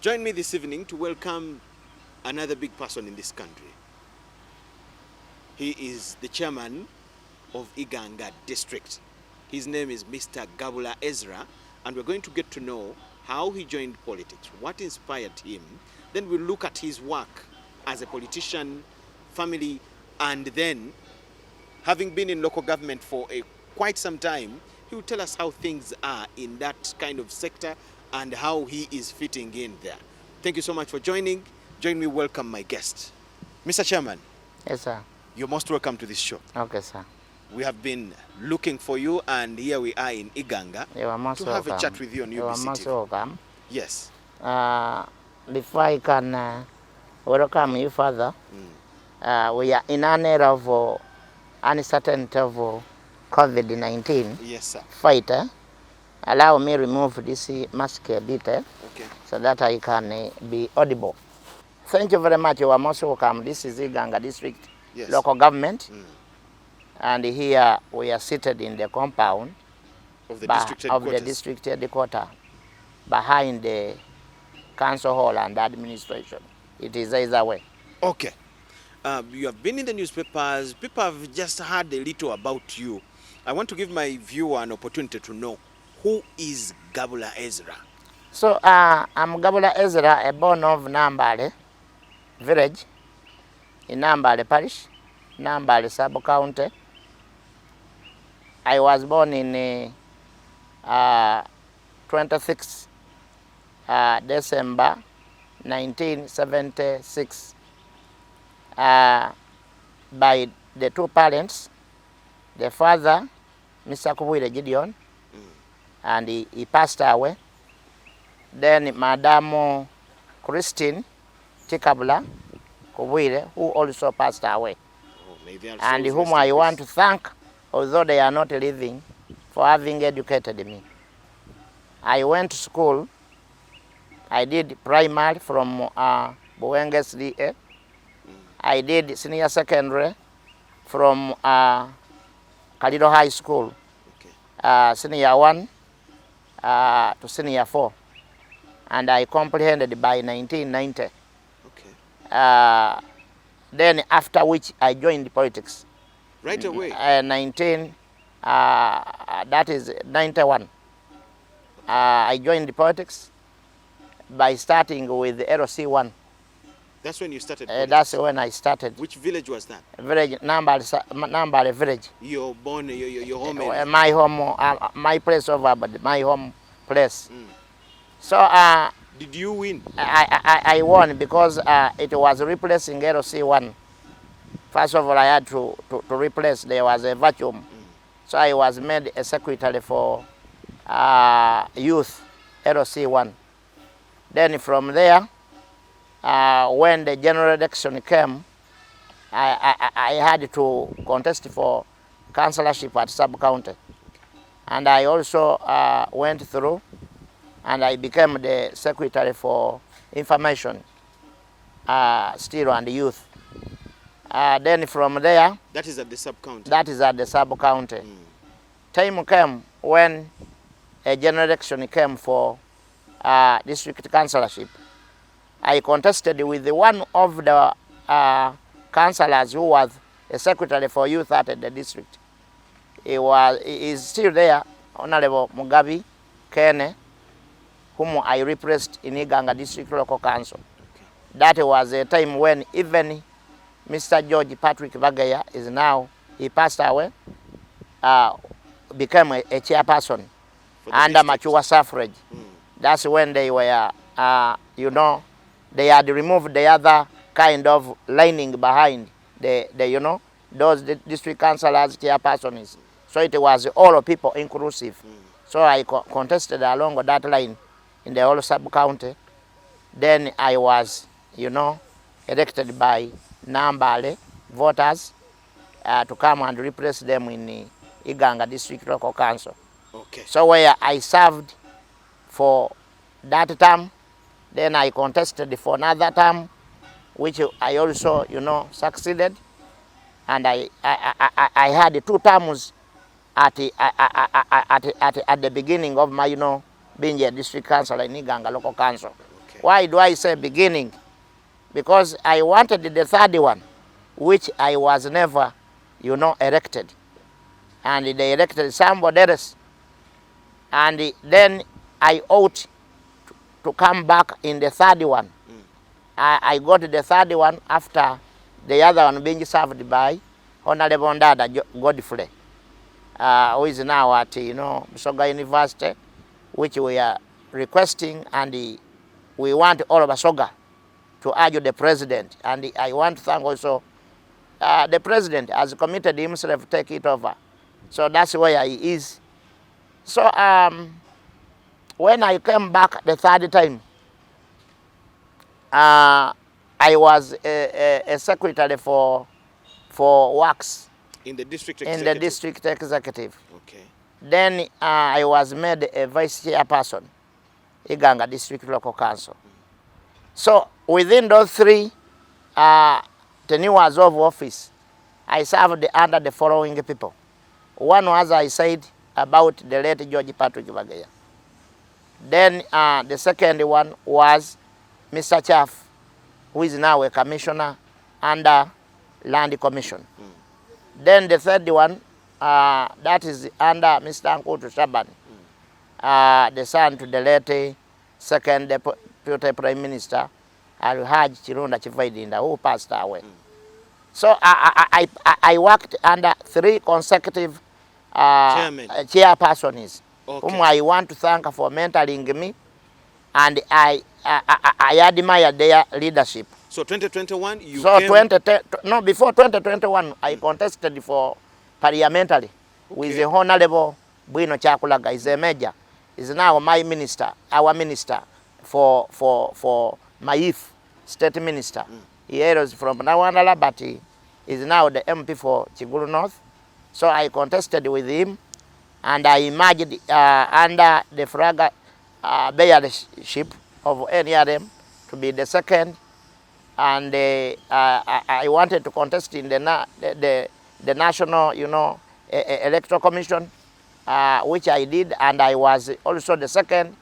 Join me this evening to welcome another big person in this country. He is the chairman of Iganga District. His name is Mr. Gabula Ezra, and we're going to get to know how he joined politics, what inspired him. Then we'll look at his work as a politician, family, and then, having been in local government for quite some time, he will tell us how things are in that kind of sector and how he is fitting in there. Thank you so much for joining. Join me welcome my guest. Mr. Chairman. Yes, sir. You're most welcome to this show. Okay, sir. We have been looking for you, and here we are in Iganga You are most to welcome. have a chat with you on You are UBC most TV. welcome. Yes. Before I can welcome you further, we are in an era of uncertainty of COVID-19 Yes, sir. fight. Allow me remove this mask a bit Okay. so that I can be audible. Thank you very much. You are most welcome. This is Iganga District Yes. Local Government. And here we are seated in the compound Of the district headquarters. district headquarters, behind the council hall and administration. It is either way. Okay. You have been in the newspapers. People have just heard a little about you. I want to give my viewer an opportunity to know who is Gabula Ezra. So I'm Gabula Ezra, a born of Nambale village, in Nambale parish, Nambale sub-county. I was born in 26 December 1976 by the two parents, the father, Mr. Kubwire Gideon, and he passed away. Then Madam Christine Tikabula Kubwire, who also passed away, and whom I want to thank, although they are not living, for having educated me. I went to school. I did primary from Buwenges DA. I did senior secondary from Kalido High School, senior 1 to senior 4. And I comprehended by 1990. Okay. Then after which I joined politics. Right away? That is 91. I joined politics by starting with the LC1. That's when you started That's when I started. Which village was that? Village, Nambale village. Your born, your home area? My home, my place over, but my home place. So did you win? I won because it was replacing LC1. First of all, I had to replace. There was a vacuum. So I was made a secretary for youth, LC1. Then from there, when the general election came, I had to contest for councillorship at sub-county. And I also went through, and I became the secretary for information, still and youth. Then from there, that is at the sub-county? That is at the sub-county. Time came when a general election came for district councillorship. I contested with one of the councillors who was a secretary for youth at the district. He is still there, Honorable Mugabi Kene, whom I replaced in Iganga District Local Council. Okay. That was a time when even Mr. George Patrick Bagaya is now, he passed away, became a chairperson under mature suffrage. That's when they were, they had removed the other kind of lining behind those district councillors, chairpersons. So it was all people inclusive. So I contested along that line in the whole sub-county. Then I was, elected by Nambale voters to come and replace them in the Iganga District Local Council. Okay. So where I served for that term, then I contested for another term, which I also, succeeded. And I had 2 terms at the beginning of my, being a district councillor in Iganga Local Council. Okay. Why do I say beginning? Because I wanted the third one, which I was never, elected. And they elected somebody else. And then I ought to come back in the third one. I got the third one after the other one being served by Honorable Ndada Godfrey, who is now at Busoga University, which we are requesting, and we want all of Busoga to urge the president. And I want to thank also the president has committed himself to take it over. So that's where he is. So when I came back the third time, I was a secretary for works in the district executive. executive. In the district executive. Okay. Then I was made a vice chairperson, Iganga District Local Council. So within those 3 tenures of office, I served under the following people. One was, I said, about the late George Patrick Bagaya. Then the second one was Mr. Chaff, who is now a commissioner under Land Commission. Then the third one, that is under Mr. Ankutu Shaban, the son to the late second Deputy Prime Minister, Alhaji Chirunda Chivaidinda, who passed away. So I worked under 3 consecutive chairpersons, whom I want to thank for mentoring me, and I admire their leadership. So 2021, you before 2021, I contested for parliamentary with the Honorable Bwino Chakulaga. He's a major. He's now my minister, our minister for Maif, state minister. He hails from Nawandala, but he is now the MP for Chiguru North. So I contested with him, and I emerged under the flag bearership of NRM to be the second. And I wanted to contest in the national, electoral commission, which I did, and I was also the second.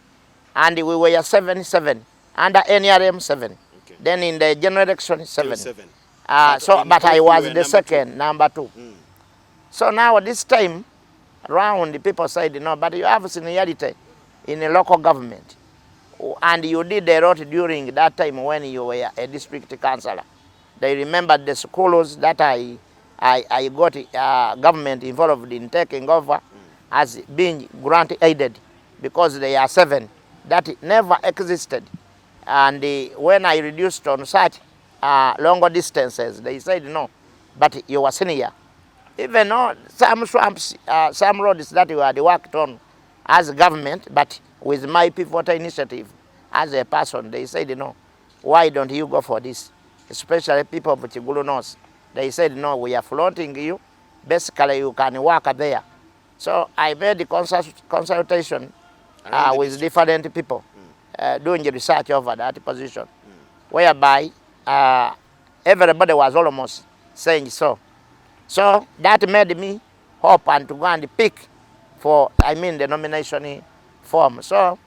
And we were 7-7 under NRM 7. Okay. Then in the general election 7. But I was the second, number 2. So now this time around, the people said, no, but you have seniority in a local government. And you did a lot during that time when you were a district councillor. They remembered the schools that I got government involved in taking over as being grant aided, because they are 7 that never existed. And when I reduced on such longer distances, they said no, but you were senior. Even though some swamps, some roads that you had worked on as government, but with my pivotal initiative as a person, they said no, why don't you go for this? Especially people of Chiguru North. They said no, we are flaunting you. Basically, you can work there. So I made the consultation with different people doing the research over that position, whereby everybody was almost saying so. So that made me hope and to go and pick for, the nomination form. So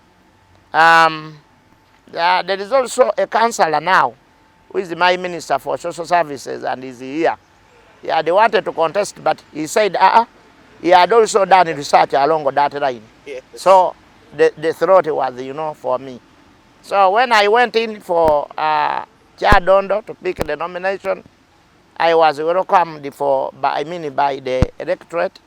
there is also a councillor now who is my minister for social services and is here. Yeah, they wanted to contest, but he said he had also done research along that line. Yes. So the throat was, for me. So when I went in for Chadondo to pick the nomination, I was welcomed by the electorate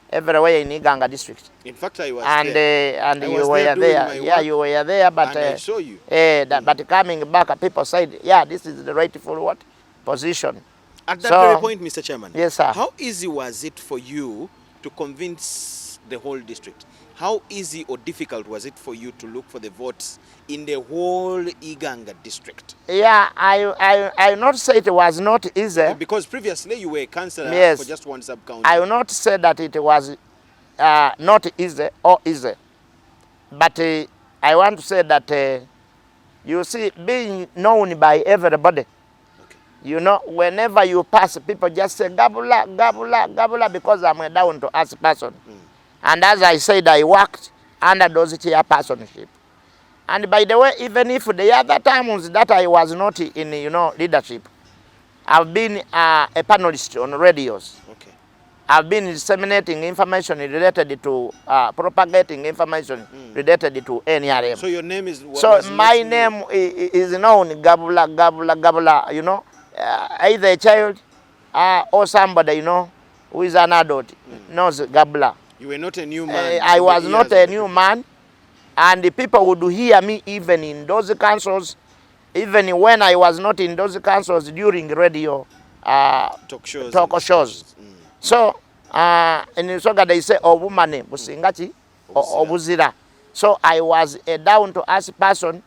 everywhere in Iganga District. In fact, I was there. And you were there. Yeah, you were there, but and I saw you. But coming back, people said, yeah, this is the rightful position. At that very point, Mr. Chairman, yes, sir. How easy was it for you to convince the whole district? How easy or difficult was it for you to look for the votes in the whole Iganga district? Yeah, I will not say it was not easy. Because previously you were a councillor for just one sub-county. I will not say that it was not easy or easy. But I want to say that, you see, being known by everybody, whenever you pass, people just say, Gabula, Gabula, Gabula, because I'm a down to earth person. And as I said, I worked under those chairpersonship. And by the way, even if the other times that I was not in, leadership, I've been a panelist on radios. Okay. I've been disseminating information related to propagating information related to NRM. So your name is? So my name is known Gabula, either a child or somebody, who is an adult, knows Gabula. You were not a new man. I was not a new man, and the people would hear me even in those councils, even when I was not in those councils during radio talk shows. So in Soga they say obumane busingachi obuzira. So I was a down to earth person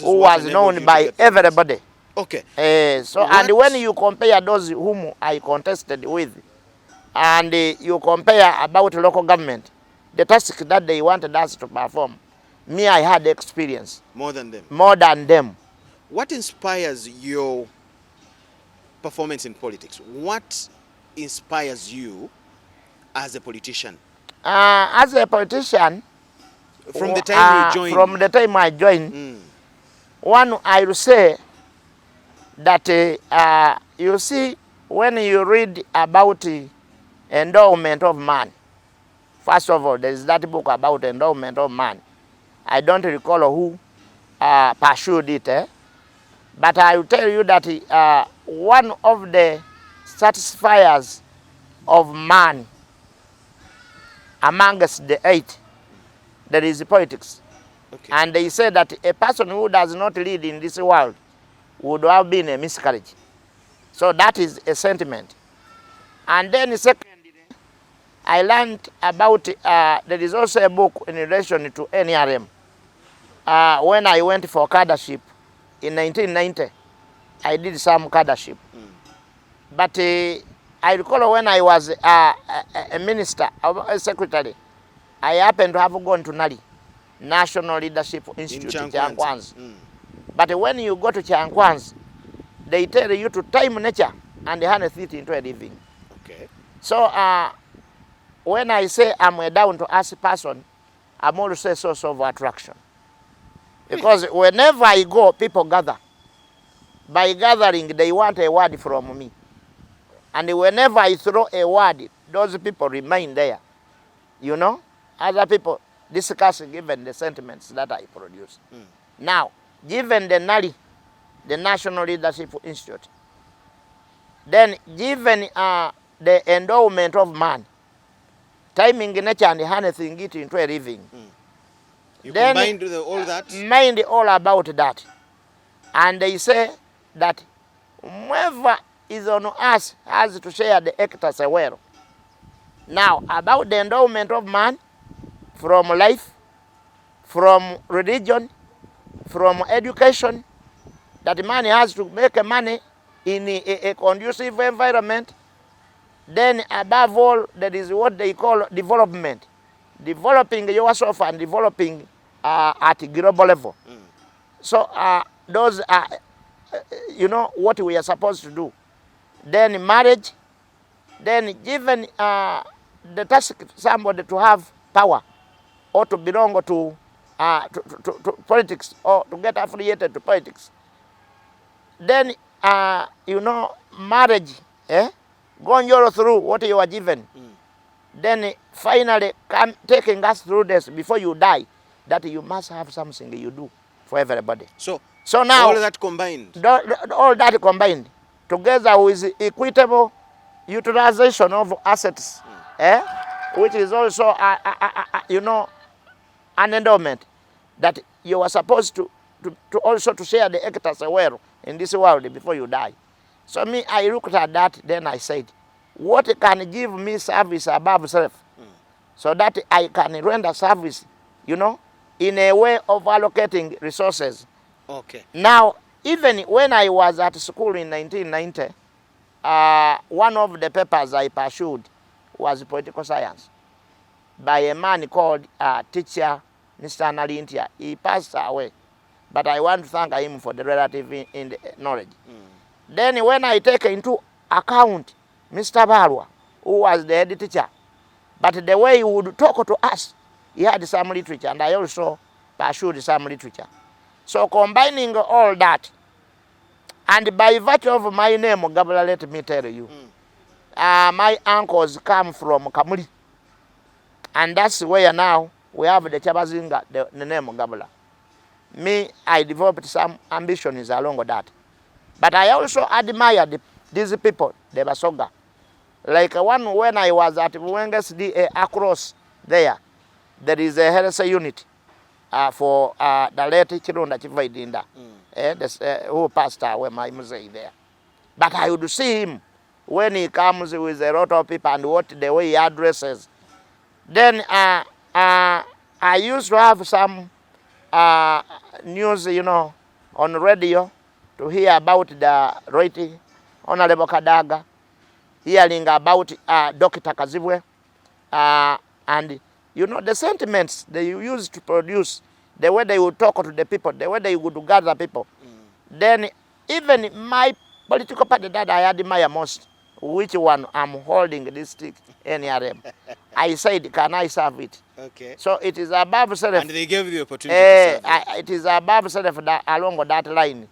who was known by everybody. Okay. And when you compare those whom I contested with, and you compare about local government, the task that they wanted us to perform, me, I had experience. More than them? More than them. What inspires your performance in politics? What inspires you as a politician? As a politician, from the time you joined? From the time I joined, one, I will say that you see, when you read about endowment of man, first of all, there is that book about endowment of man. I don't recall who pursued it, but I will tell you that one of the satisfiers of man amongst the 8, there is politics. Okay. And they say that a person who does not lead in this world would have been a miscarriage. So that is a sentiment. And then secondly, I learned about, there is also a book in relation to NRM. When I went for cadreship in 1990, I did some cadreship. But I recall when I was a minister, a secretary, I happened to have gone to Nali, National Leadership Institute in Chankwanz. But when you go to Chankwanz, they tell you to time nature and harness it into a living. Okay. So when I say I'm a down to earth person, I'm also a source of attraction. Because whenever I go, people gather. By gathering, they want a word from me. And whenever I throw a word, those people remain there. Other people discuss given the sentiments that I produce. Now, given the NALI, the National Leadership Institute, then given the endowment of man, timing nature and harnessing it into a living. You combined all that? Mind all about that. And they say that whoever is on us has to share the hectares well. Now, about the endowment of man, from life, from religion, from education, that man has to make money in a conducive environment. Then above all, there is what they call development. Developing yourself and developing at global level. So those are, what we are supposed to do. Then marriage, then given the task somebody to have power or to belong to politics or to get affiliated to politics. Then, marriage, going through what you are given. Then finally taking us through this before you die, that you must have something you do for everybody. So now, all that combined? All that combined, together with equitable utilization of assets, which is also, an endowment that you are supposed to also to share the hectares well in this world before you die. So me, I looked at that, then I said, what can give me service above self? So that I can render service, in a way of allocating resources. Okay. Now, even when I was at school in 1990, one of the papers I pursued was political science by a man called teacher Mr. Nalintia. He passed away, but I want to thank him for the relative in the knowledge. Then when I take into account Mr. Barwa, who was the head teacher, but the way he would talk to us, he had some literature, and I also pursued some literature. So combining all that, and by virtue of my name, Gabula, let me tell you, my uncles come from Kamuli. And that's where now we have the Chabazinga, the name Gabula. Me, I developed some ambitions along with that. But I also admire these people, the Basoga. Like when I was at Wenges DA across there is a health unit for the late Chirunda Chivaidinda, who passed away, my muzei there. But I would see him when he comes with a lot of people and the way he addresses. Then I used to have some news, on radio to hear about the right Honorable Kadaga, hearing about Dr. Kazibwe, and the sentiments they used to produce, the way they would talk to the people, the way they would gather people. Then even my political party that I admire most, which one I'm holding this stick, NRM, I said, can I serve it? Okay. So it is above self. And they gave you the opportunity to serve it is above self along that line.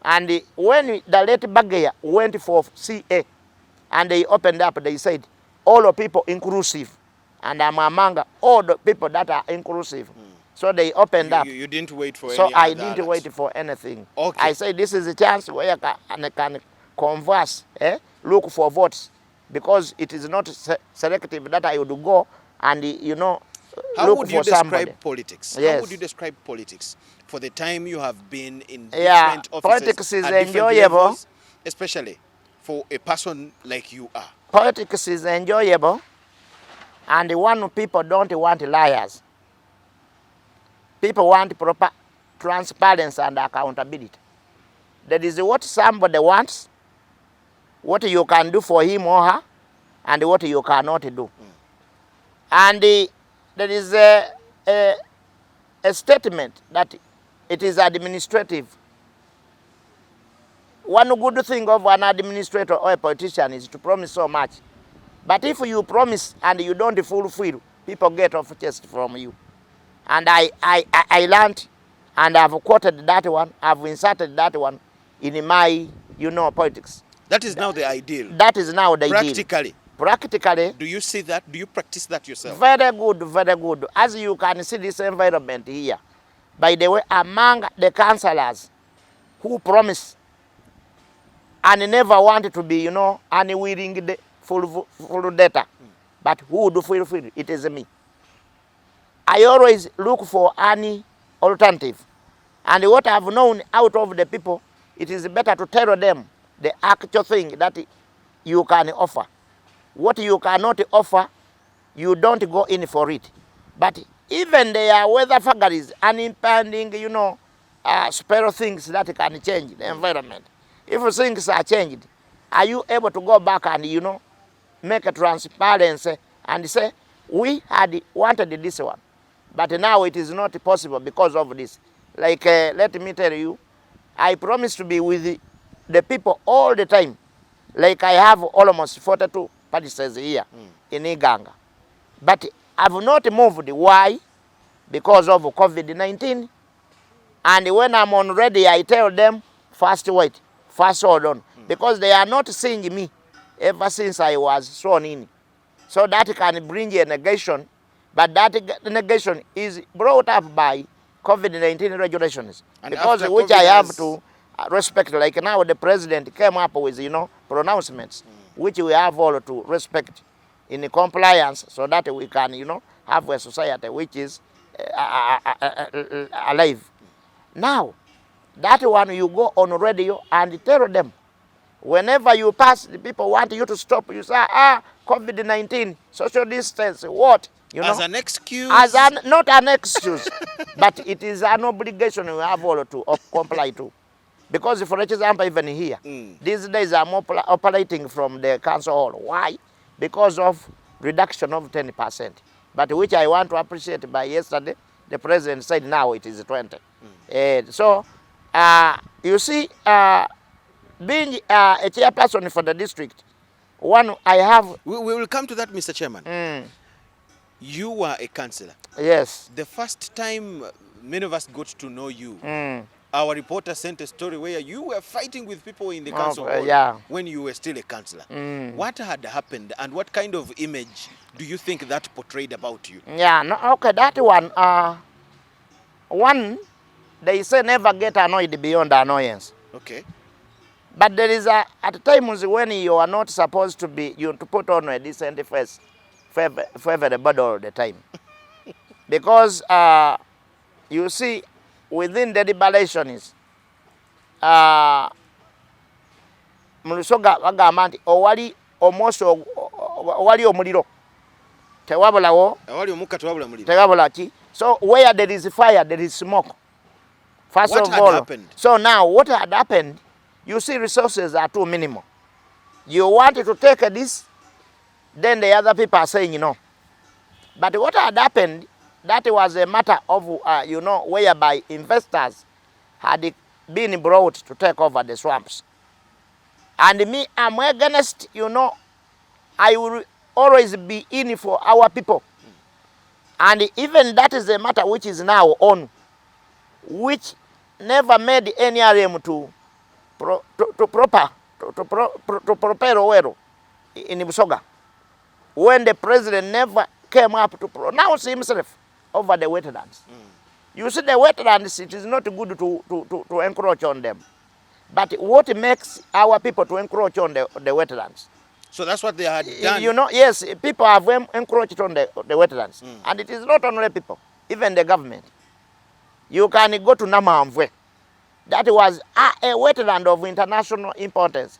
And when the late Bagaya went for CA, and they opened up, they said, all the people inclusive. And I'm among all the people that are inclusive. So they opened up. You didn't wait for so any I didn't wait for anything. Okay. I said, this is a chance where I can converse, look for votes. Because it is not selective that I would go and, How look would you for describe somebody. politics? Yes. How would you describe politics for the time you have been in Yeah, different offices? politics is at different enjoyable. levels, especially for a person like you are? Politics is enjoyable, and one people don't want liars. People want proper transparency and accountability. That is what somebody wants, what you can do for him or her, and what you cannot do. And there is a statement that it is administrative. One good thing of an administrator or a politician is to promise so much. But if you promise and you don't fulfill, people get off chest from you. And I learned, and I've quoted that one, I've inserted that one in my, politics. That is now the ideal. That is now the ideal. Practically. Practically. Do you see that? Do you practice that yourself? Very good, very good. As you can see this environment here, by the way, among the councillors who promise and never wanted to be, unwilling the full data, but who would fulfill it is me. I always look for any alternative. And what I've known out of the people, it is better to tell them the actual thing that you can offer. What you cannot offer, you don't go in for it. But even there are weather factories and impending, spare things that can change the environment. If things are changed, are you able to go back and, make a transparency and say, we had wanted this one, but now it is not possible because of this. Like, let me tell you, I promise to be with the people all the time. Like I have almost 42 participants here in Iganga. But I've not moved. Why? Because of COVID-19. And when I'm on ready, I tell them, first wait, first hold on. Because they are not seeing me ever since I was sworn in. So that can bring a negation. But that negation is brought up by COVID-19 regulations. And because which I have to respect. Like now the president came up with, pronouncements, which we have all to respect in compliance so that we can, have a society which is alive. Now, that one you go on radio and tell them, whenever you pass, the people want you to stop. You say, COVID-19, social distance, what? As an excuse? Not an excuse, but it is an obligation we have all to comply to. Because, for example, even here, these days I'm operating from the council hall. Why? Because of reduction of 10%. But which I want to appreciate by yesterday, the president said now it is 20. So, you see, being a chairperson for the district, one I have... We will come to that, Mr. Chairman. You were a councillor. Yes. The first time many of us got to know you. Our reporter sent a story where you were fighting with people in the council hall when you were still a councillor. What had happened, and what kind of image do you think that portrayed about you? Yeah, no, okay, that one, they say never get annoyed beyond annoyance. Okay. But there is at times when you are not supposed to be, to put on a decent face for everybody all the time. Because you see, within the deliberations, Mulusoga bagamba nti owali omoso owali omuliro tewabulawo awali omukka tewabula muliro tewabula ki. So where there is fire, there is smoke. First what of had all, happened? So now what had happened, you see resources are too minimal. You wanted to take this, then the other people are saying no. But what had happened, that was a matter of, whereby investors had been brought to take over the swamps. And me, I'm against, I will always be in for our people. And even that is a matter which is now on, which never made any RM to prepare well in Busoga, when the president never came up to pronounce himself over the wetlands. You see, the wetlands, it is not good to encroach on them. But what makes our people to encroach on the wetlands? So that's what they had done. Yes, people have encroached on the wetlands. And it is not only people, even the government. You can go to Namamvwe. That was a wetland of international importance.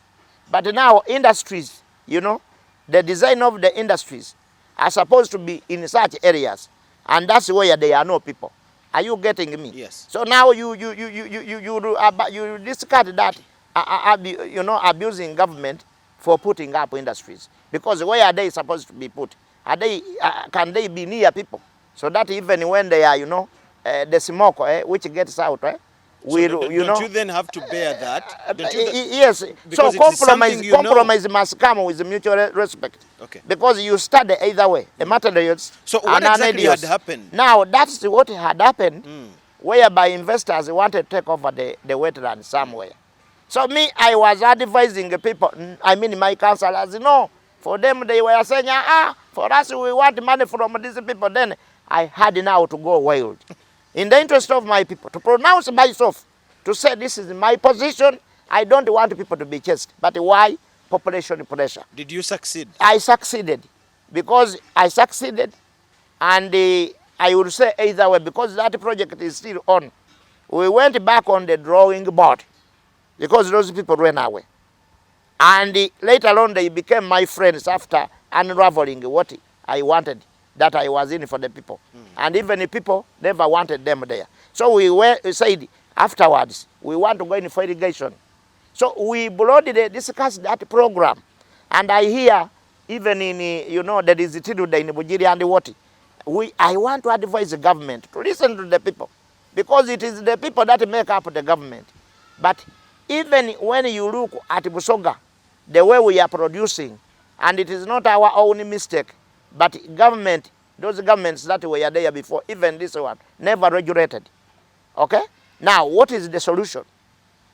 But now industries, the design of the industries are supposed to be in such areas. And that's where there are no people. Are you getting me? Yes. So now you discard that, abusing government for putting up industries. Because where are they supposed to be put? Are they, can they be near people? So that even when they are, the smoke, which gets out, don't you then have to bear that? Yes. So compromise must come with mutual respect. Okay. Because you study either way, the materials. So what exactly had happened? Now that's what had happened, whereby investors wanted to take over the wetland somewhere. So me, I was advising the people, my councillors, for them they were saying, for us we want money from these people. Then I had now to go wild. In the interest of my people, to pronounce myself, to say this is my position, I don't want people to be chased. But why? Population pressure. Did you succeed? I succeeded. Because I succeeded, and I would say either way, because that project is still on. We went back on the drawing board, because those people ran away. And later on, they became my friends after unraveling what I wanted, that I was in for the people. And even the people never wanted them there. So we said afterwards, we want to go in for irrigation. So we broadly discussed that program. And I hear, even in, there is the Tiduda in Bujiri and what, I want to advise the government to listen to the people. Because it is the people that make up the government. But even when you look at Busoga, the way we are producing, and it is not our own mistake, but government, those governments that were there before, even this one, never regulated. Okay? Now, what is the solution?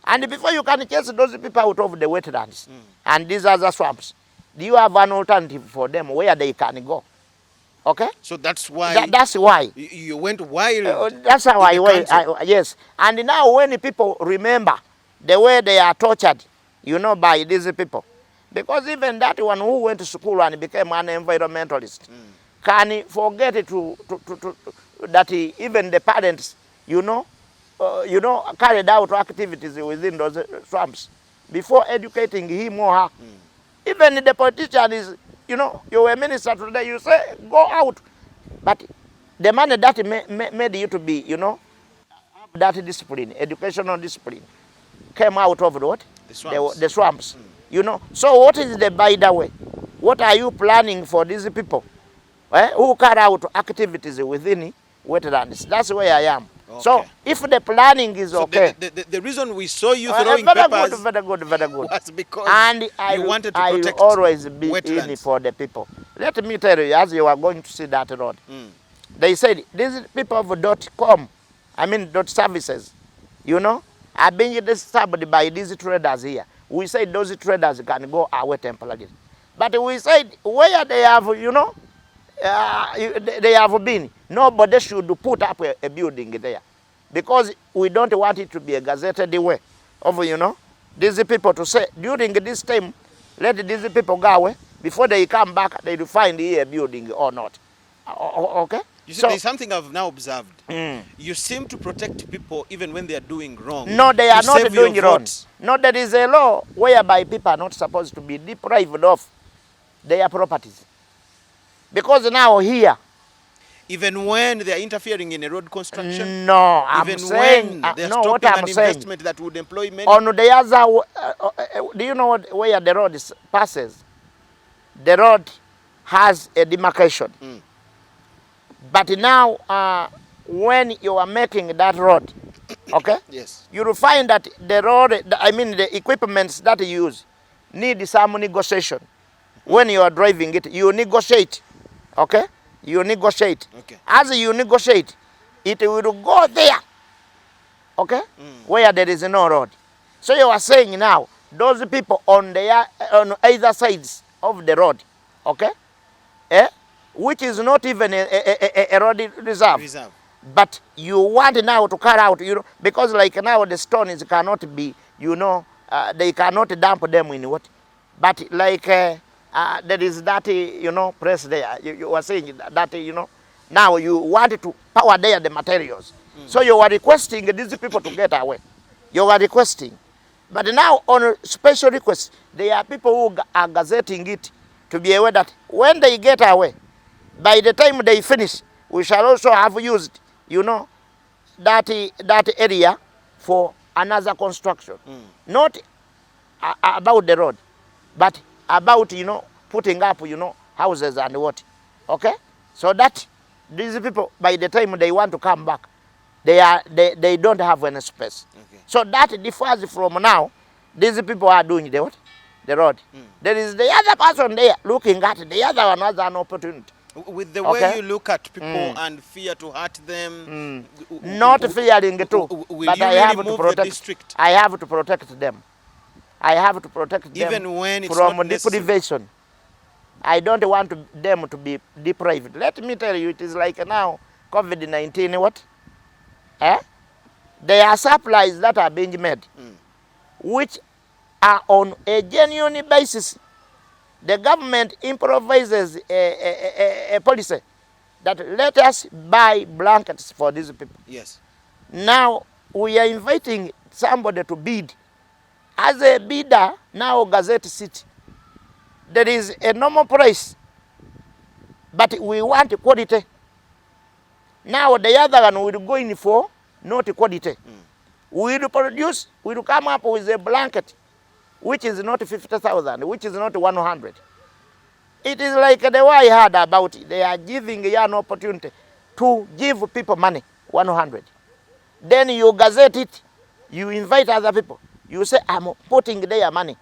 And before you can chase those people out of the wetlands and these other swamps, do you have an alternative for them where they can go? Okay? So that's why. That's why. You went wild. That's how I went. Yes. And now when people remember the way they are tortured, by these people, because even that one who went to school and became an environmentalist, can forget that even the parents, carried out activities within those swamps before educating him or her. Even the politician is, you were a minister today, you say, go out. But the money that made you to be, that discipline, educational discipline, came out of what? The swamps. So what is the by the way? What are you planning for these people who carry out activities within wetlands? That's where I am. Okay. So if the planning is okay. The reason we saw you throwing peppers very good. was because you wanted to protect I always be wetlands. In for the people. Let me tell you, as you are going to see that road, they said, these people of .com I mean dot services, you know, are being disturbed by these traders here. We said those traders can go away temporarily. But we said where they have, you know, they have been, nobody should put up a building there. Because we don't want it to be a gazetted way of, you know, these people to say, during this time, let these people go away. Before they come back, they will find here a building or not. Okay? You see, there's something I've now observed. You seem to protect people even when they are doing wrong. No, they are not doing wrong. No, there is a law whereby people are not supposed to be deprived of their properties. Because now here, even when they are interfering in a road construction? No, I'm even saying, when they are no, stopping what I'm an saying, investment that would employ many? on the other, do you know where the road passes? The road has a demarcation. But now, when you are making that road, okay? Yes. You will find that the road, I mean the equipments that you use, need some negotiation. When you are driving it, you negotiate, okay? You negotiate. Okay. As you negotiate, it will go there, okay? Where there is no road. So you are saying now, those people on either sides of the road, okay? Which is not even a road reserve. But you want now to cut out, you know, because like now the stones cannot be, you know, they cannot dump them in what? But like there is that, you know, press there. You were saying that, you know, now you want to power there the materials. So you are requesting these people to get away. You are requesting. But now on a special request, there are people who are gazetting it to be aware that when they get away, by the time they finish, we shall also have used, you know, that area for another construction. Not about the road, but about, you know, putting up, you know, houses and what. Okay? So that these people, by the time they want to come back, they don't have any space. Okay. So that differs from now. These people are doing the what? The road. There is the other person there looking at the other one as an opportunity. With the way you look at people and fear to hurt them, not fearing too, but I have to protect. The district? I have to protect them. I have to protect them even when it's from not deprivation. I don't want them to be deprived. Let me tell you, it is like now COVID-19. What? There are supplies that are being made, which are on a genuine basis. The government improvises a policy that let us buy blankets for these people. Yes. Now we are inviting somebody to bid. As a bidder, now Gazette City, there is a normal price, but we want quality. Now the other one will go in for not quality. We will produce, we will come up with a blanket which is not 50,000, which is not 100. It is like the way I heard about it. They are giving you an opportunity to give people money, 100. Then you gazette it, you invite other people. You say, I'm putting their money.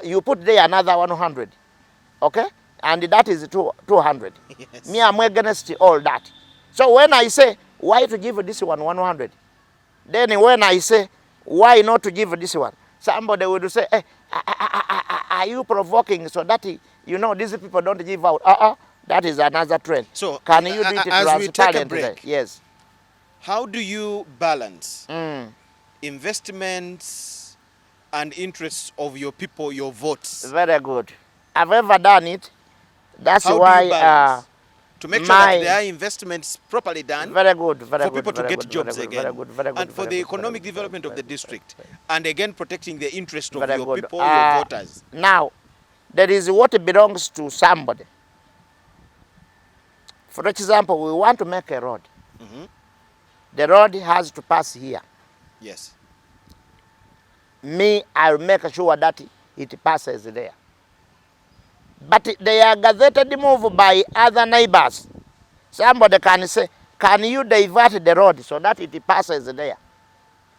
You put there another 100, okay? And that is 200. Yes. Me, I'm against all that. So when I say, why to give this one 100? Then when I say, why not to give this one? Somebody will say, hey, are you provoking so that, you know, these people don't give out? That is another trend. So can you do it as we take a break? Yes. How do you balance investments and interests of your people, your votes? Very good. I've ever done it. That's how why to make sure that there are investments properly done. Very good. For people to get jobs again. Very good. And for the economic development of the district. And again, protecting the interest of your people, your voters. Now, there is what belongs to somebody. For example, we want to make a road. The road has to pass here. Yes. Me, I'll make sure that it passes there. But they are gazetted move by other neighbors. Somebody can say, can you divert the road so that it passes there?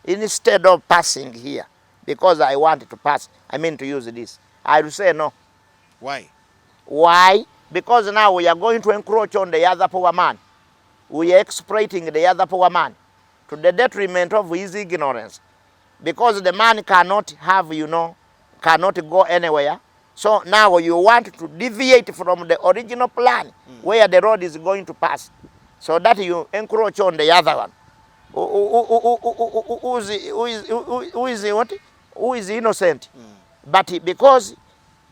Instead of passing here, because I want to pass, I mean to use this. I will say no. Why? Why? Because now we are going to encroach on the other poor man. We are exploiting the other poor man. to the detriment of his ignorance. Because the man cannot have, cannot go anywhere. So now you want to deviate from the original plan where the road is going to pass, so that you encroach on the other one. Who is innocent? But because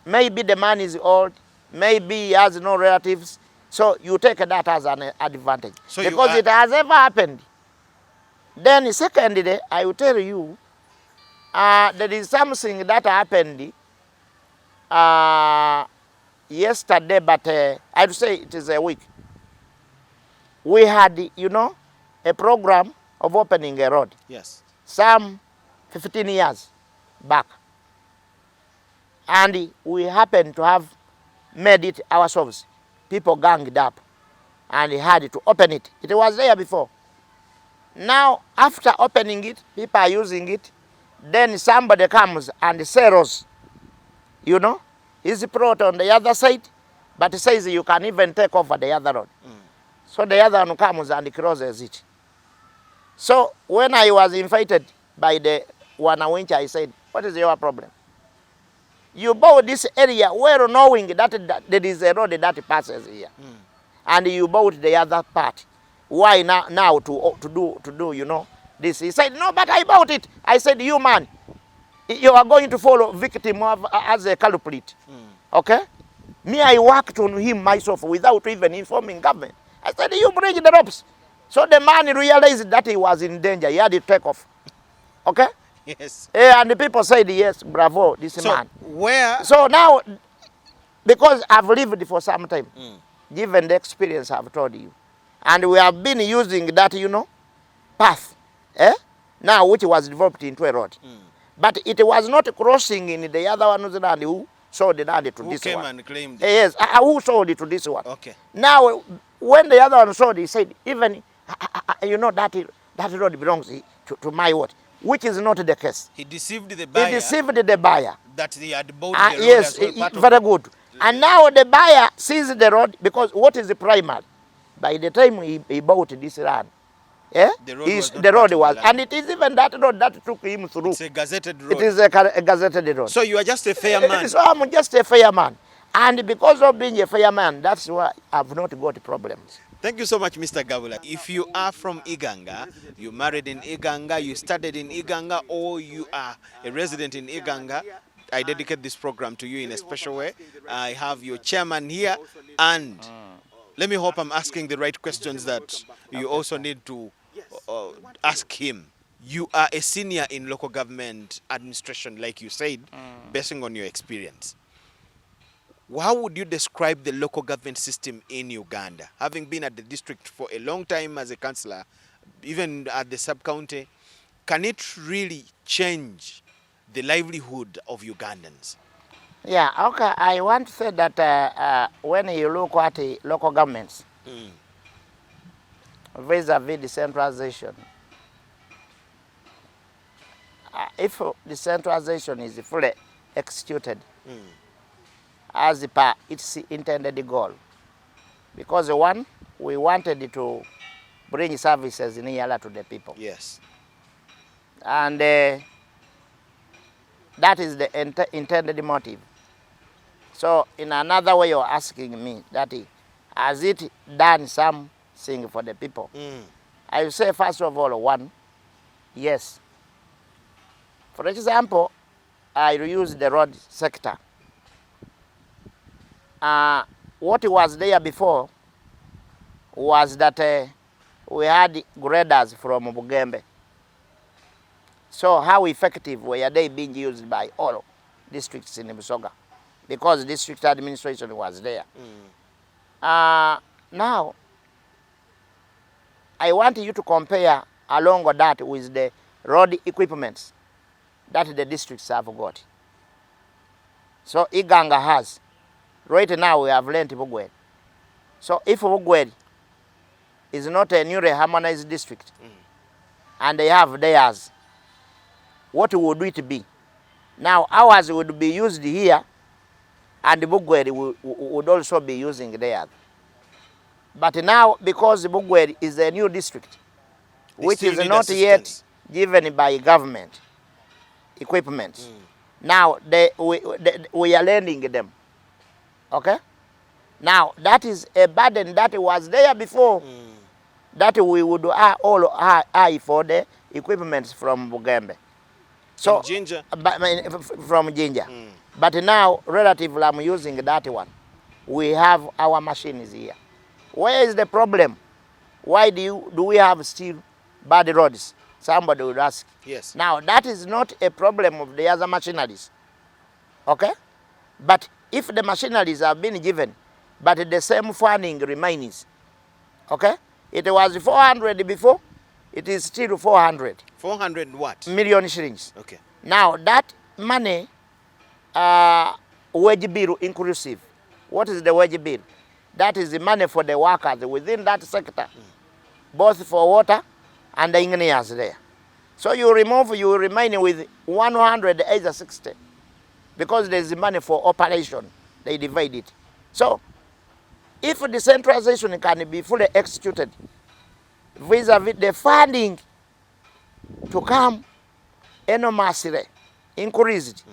maybe the man is old, maybe he has no relatives, so you take that as an advantage. So because it has ever happened. Then secondly, I will tell you, there is something that happened yesterday, but I would say it is a week. We had, a program of opening a road. Yes. Some 15 years back. And we happened to have made it ourselves. People ganged up and had to open it. It was there before. Now, after opening it, people are using it. Then somebody comes and sells, his plot on the other side, but says you can even take over the other road. So the other one comes and crosses it. So when I was invited by the Wanawincha, I said, what is your problem? You bought this area well knowing that there is a road that passes here. And you bought the other part. Why now to do this? He said, no, but I bought it. I said, you man, you are going to follow victim as a culprit. Okay? Me, I worked on him myself without even informing government. I said, you bridge the ropes. So the man realized that he was in danger. He had to take off. Okay? Yes. And the people said, yes, bravo, this man. Where? So now, because I've lived for some time, given the experience I've told you, and we have been using that, path, now which was developed into a road. But it was not crossing in the other one's land who sold the land to this one. Who came and claimed it? Yes, who sold it to this one. Okay. Now, when the other one sold, he said, even, that road belongs to my what? Which is not the case. He deceived the buyer. He deceived the buyer. That he had bought the road yes, as well, very good. And now the buyer sees the road, because what is the primary? By the time he bought this land, the road was, and it is even that road that took him through. It's a gazetted road. It is a gazetted road. So you are just a fair man. So I'm just a fair man. And because of being a fair man, that's why I've not got problems. Thank you so much, Mr. Gabula. If you are from Iganga, you married in Iganga, you studied in Iganga, or you are a resident in Iganga, I dedicate this program to you in a special way. I have your chairman here, and let me hope I'm asking the right questions that you also need to ask him. You are a senior in local government administration, like you said, basing on your experience. How would you describe the local government system in Uganda? Having been at the district for a long time as a councillor, even at the sub-county, can it really change the livelihood of Ugandans? Yeah, okay. I want to say that when you look at the local governments, vis-a-vis decentralization, if decentralization is fully executed, as per its intended goal. Because one, we wanted to bring services nearer to the people. Yes. And that is the intended motive. So in another way you're asking me, that has it done something for the people? I will say first of all, one, yes. For example, I use the road sector. What was there before was that we had graders from Bugembe. So how effective were they being used by all districts in Busoga? Because district administration was there. Now, I want you to compare along with that with the road equipments that the districts have got. So Iganga has. Right now we have lent Bugwed. So if Bugwed is not a newly harmonized district, and they have theirs, what would it be? Now ours would be used here, and Bugwed would also be using theirs. But now, because Bugwed is a new district, which is not yet given by government equipment. Now we are lending them. Okay? Now that is a burden that was there before, that we would all eye for the equipment from Bugembe. So Ginger? From Ginger. But now, relatively, I'm using that one. We have our machines here. Where is the problem? Why do we have still bad roads? Somebody would ask. Yes. Now, that is not a problem of the other machineries. Okay? But if the machineries have been given, but the same funding remains, okay? It was 400 before, it is still 400. 400 what? Million shillings. Okay. Now, that money, wage bill inclusive. What is the wage bill? That is the money for the workers within that sector, both for water and the engineers there. So you remain with 100, either 60, because there is money for operation. They divide it. So if decentralization can be fully executed, vis-a-vis the funding to come enormously increased,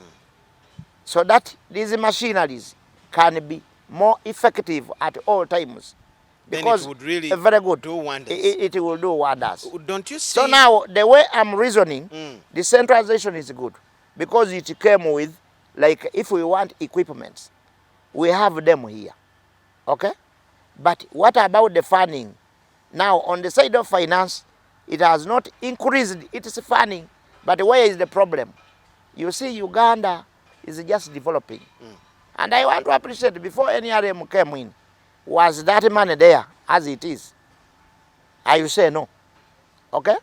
so that these machineries can be more effective at all times. Because then it would really very good. Do wonders. It will do wonders. Don't you see? So now, the way I'm reasoning, decentralization is good, because it came with, like, if we want equipment, we have them here. Okay? But what about the funding? Now, on the side of finance, it has not increased its funding. But where is the problem? You see, Uganda is just developing. And I want to appreciate, before any RM came in, was that money there as it is? I will say no. Okay?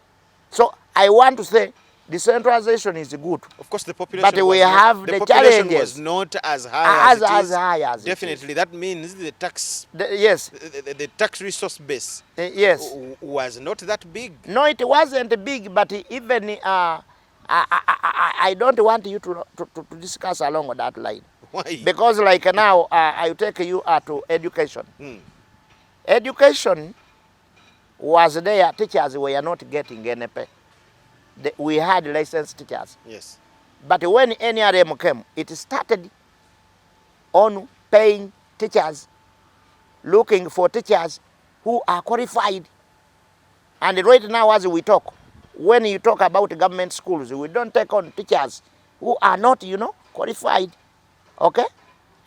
So I want to say decentralization is good. Of course, the population, but we have the challenges was not as high as it is. High as definitely, that means the tax. Yes. The tax resource base. Yes. Was not that big. No, it wasn't big, but even I don't want you to discuss along that line. Why? Because like now, I take you to education. Education was there. Teachers were not getting any pay. We had licensed teachers. Yes. But when NRM came, it started on paying teachers, looking for teachers who are qualified. And right now, as we talk, when you talk about government schools, we don't take on teachers who are not, qualified. Okay?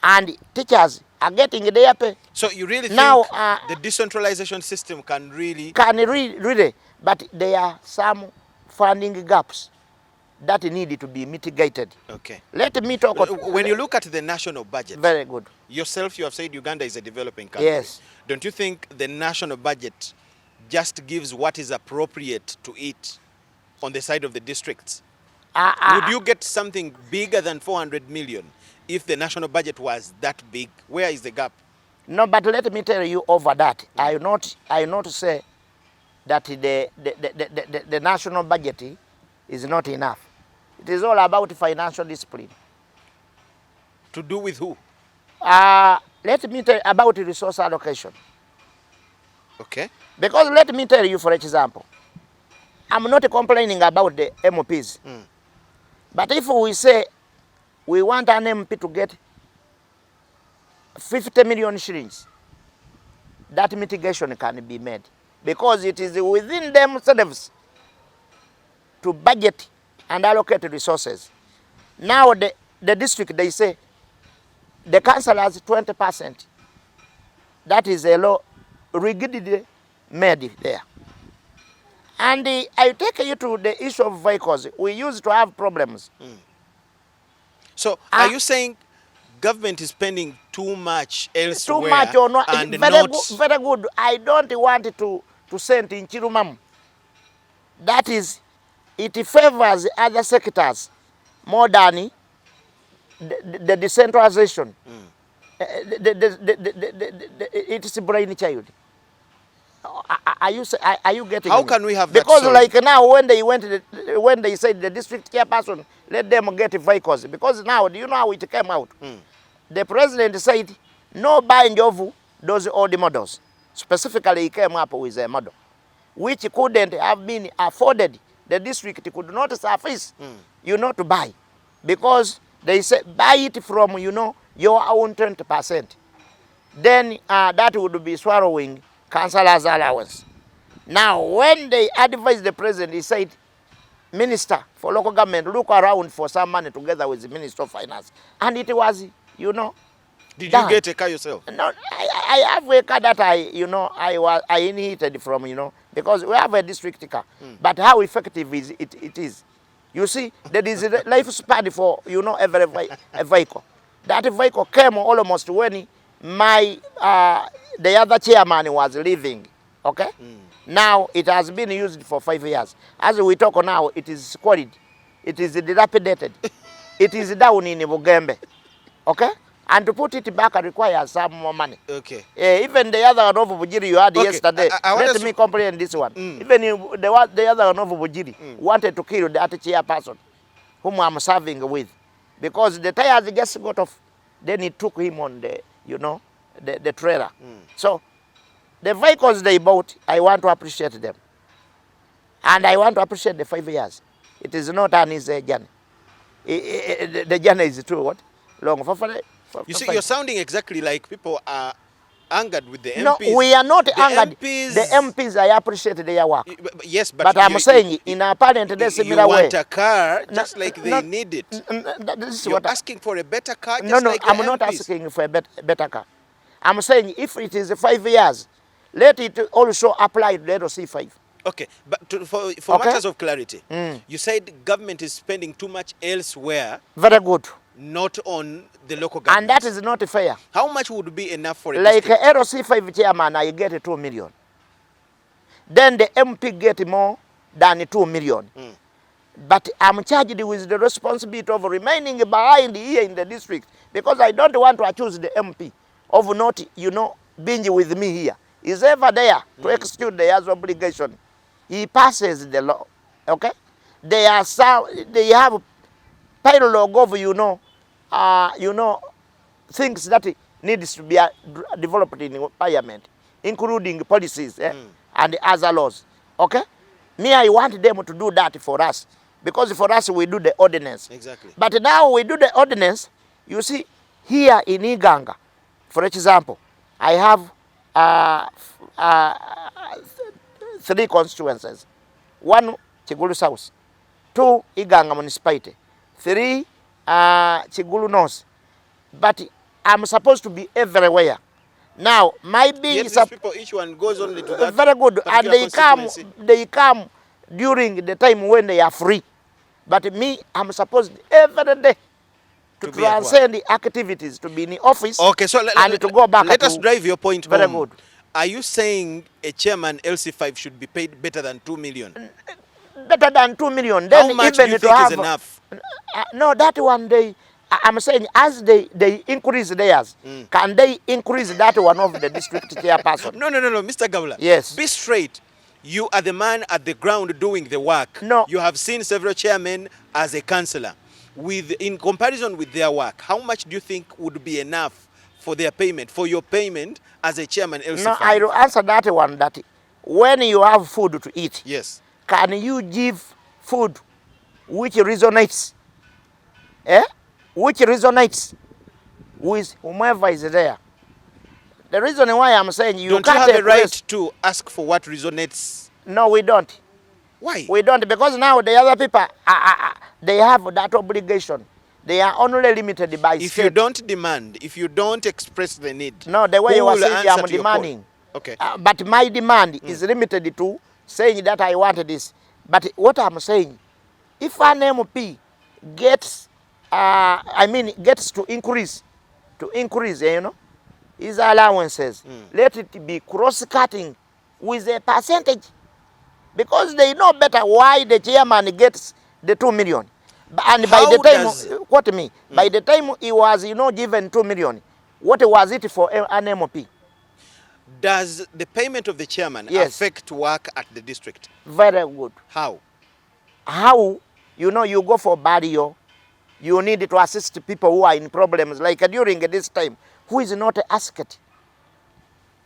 And teachers are getting their pay. So you really think now, the decentralization system can really... Really, but there are some funding gaps that need to be mitigated. Okay. Let me talk... When you look at the national budget... Very good. Yourself, you have said Uganda is a developing country. Yes. Don't you think the national budget just gives what is appropriate to it on the side of the districts? Would you get something bigger than 400 million if the national budget was that big? Where is the gap? No, but let me tell you over that. I not say that the national budget is not enough. It is all about financial discipline. To do with who? Let me tell you about resource allocation. Okay. Because let me tell you, for example, I'm not complaining about the MPs. But if we say we want an MP to get 50 million shillings, that mitigation can be made. Because it is within themselves to budget and allocate resources. Now the district, they say, the council has 20%. That is a law rigidly made there. And I take you to the issue of vehicles. We used to have problems. So are you saying government is spending too much elsewhere? Too much or not? And very good. I don't want to send in Chirumam. That is, it favors other sectors more than the decentralization. It's a brain child. Are you getting How me? can we have because that? Because like now, when they said the district chairperson, let them get vehicles. Because now, do you know how it came out? The president said, no buying of those old models. Specifically, he came up with a model. which couldn't have been afforded. The district could not suffice, to buy. Because they say, buy it from, your own 20%. Then that would be swallowing councillor's allowance. Now, when they advised the president, he said, Minister for local government, look around for some money together with the Minister of Finance. And it was, Did done. you get a car yourself? No, I have a car that I inherited from, because we have a district car. But how effective is it is? You see, there is a lifespan for, every vehicle. That vehicle came almost when the other chairman was leaving, okay? Now, it has been used for 5 years. As we talk now, it is squalid. It is dilapidated. It is down in Bugembe, okay? And to put it back requires some more money. Okay. Even the other one of Bujiri you had yesterday, let me complain this one. Even the other one of Bujiri wanted to kill that chairperson whom I'm serving with. Because the tires just got off. Then he took him on the, the trailer. So, the vehicles they bought, I want to appreciate them. And I want to appreciate the 5 years. It is not an easy journey. The journey is too what? Long. You see, you're sounding exactly like people are angered with the MPs. No, we are not angered. MPs, the MPs, I appreciate their work. Yes, but I'm saying in a apparently similar way. You want a car just like they need it. This is you're what asking for a better car just like I'm the not MPs. asking for a better car. I'm saying if it is 5 years, let it also apply to the LC5. Okay, but for matters of clarity, you said government is spending too much elsewhere. Very good. Not on the local government. And that is not fair. How much would be enough for a like district? LC5 chairman, I get 2 million. Then the MP get more than 2 million. But I'm charged with the responsibility of remaining behind here in the district because I don't want to accuse the MP of not, being with me here. He's ever there to execute the year's obligation. He passes the law, okay? They have parallel of, things that needs to be developed in parliament, including policies and other laws, okay? Me, I want them to do that for us, because for us we do the ordinance. Exactly. But now we do the ordinance, you see, here in Iganga, for example, I have 3 constituencies. 1, Chigulu South. 2, Iganga Municipality. 3, Chigulu North. But I'm supposed to be everywhere. Now, my being... Yes, these people, each one goes only to that. Very good. And they come during the time when they are free. But me, I'm supposed every day to transcend the activities, to be in the office, okay, so to go back. Let us drive your point very home. Good. Are you saying a chairman LC5 should be paid better than 2 million? Better than 2 million. Then how much even do you to think have, is enough? No, that one I'm saying as they increase theirs, can they increase that one of the district chairperson? No, Mr. Gabula. Yes. Be straight. You are the man at the ground doing the work. No. You have seen several chairmen as a councillor. In comparison with their work, how much do you think would be enough for their payment, for your payment as a chairman LC5? No, I will answer that one, that when you have food to eat, yes, can you give food which resonates? Which resonates with whomever is there? The reason why I'm saying you don't can't you have a right to ask for what resonates? No, we don't. Why? We don't, because now the other people, they have that obligation. They are only limited by if state. you don't demand, if you don't express the need, no, the way you are saying I'm demanding. Okay. But my demand is limited to saying that I want this. But what I'm saying, if an MP gets, gets to increase, his allowances, let it be cross-cutting with a percentage. Because they know better why the chairman gets the 2 million. And by the time, by the time he was, given 2 million, what was it for an MP? Does the payment of the chairman affect work at the district? Very good. How? How? You go for burial, you need to assist people who are in problems. Like during this time, who is not asked?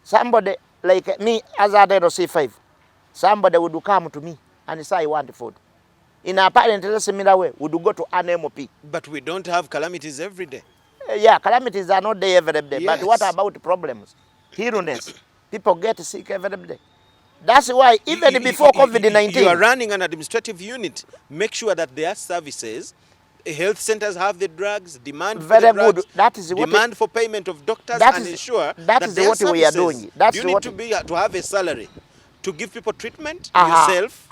Somebody like me as a LC5. somebody would come to me and say, I want food. In a apparently similar way, would go to an MOP. But we don't have calamities every day. Yeah, calamities are not there every day. Yes. But what about problems? Illness. People get sick every day. That's why even before COVID-19... You are running an administrative unit. Make sure that their services, health centers have the drugs, demand for the drugs, that is what demand for payment of doctors, and ensure that is their what we are doing. That's you need to have a salary to give people treatment, yourself.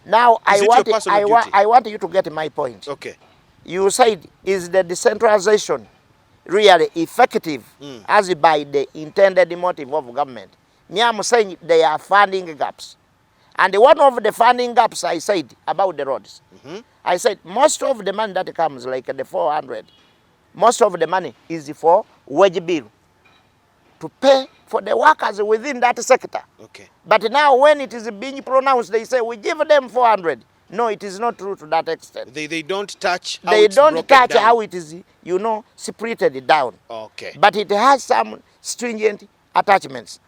Now, I want you to get my point. Okay. You said, is the decentralization really effective as by the intended motive of government? Me, I'm saying there are funding gaps. And one of the funding gaps I said about the roads, I said most of the money that comes, like the 400, most of the money is for wage bill, to pay for the workers within that sector. Okay. But now when it is being pronounced, they say we give them 400. No, it is not true to that extent. They don't touch how they it's don't touch down. how it is, you know, separated down. Okay. But it has some stringent attachments.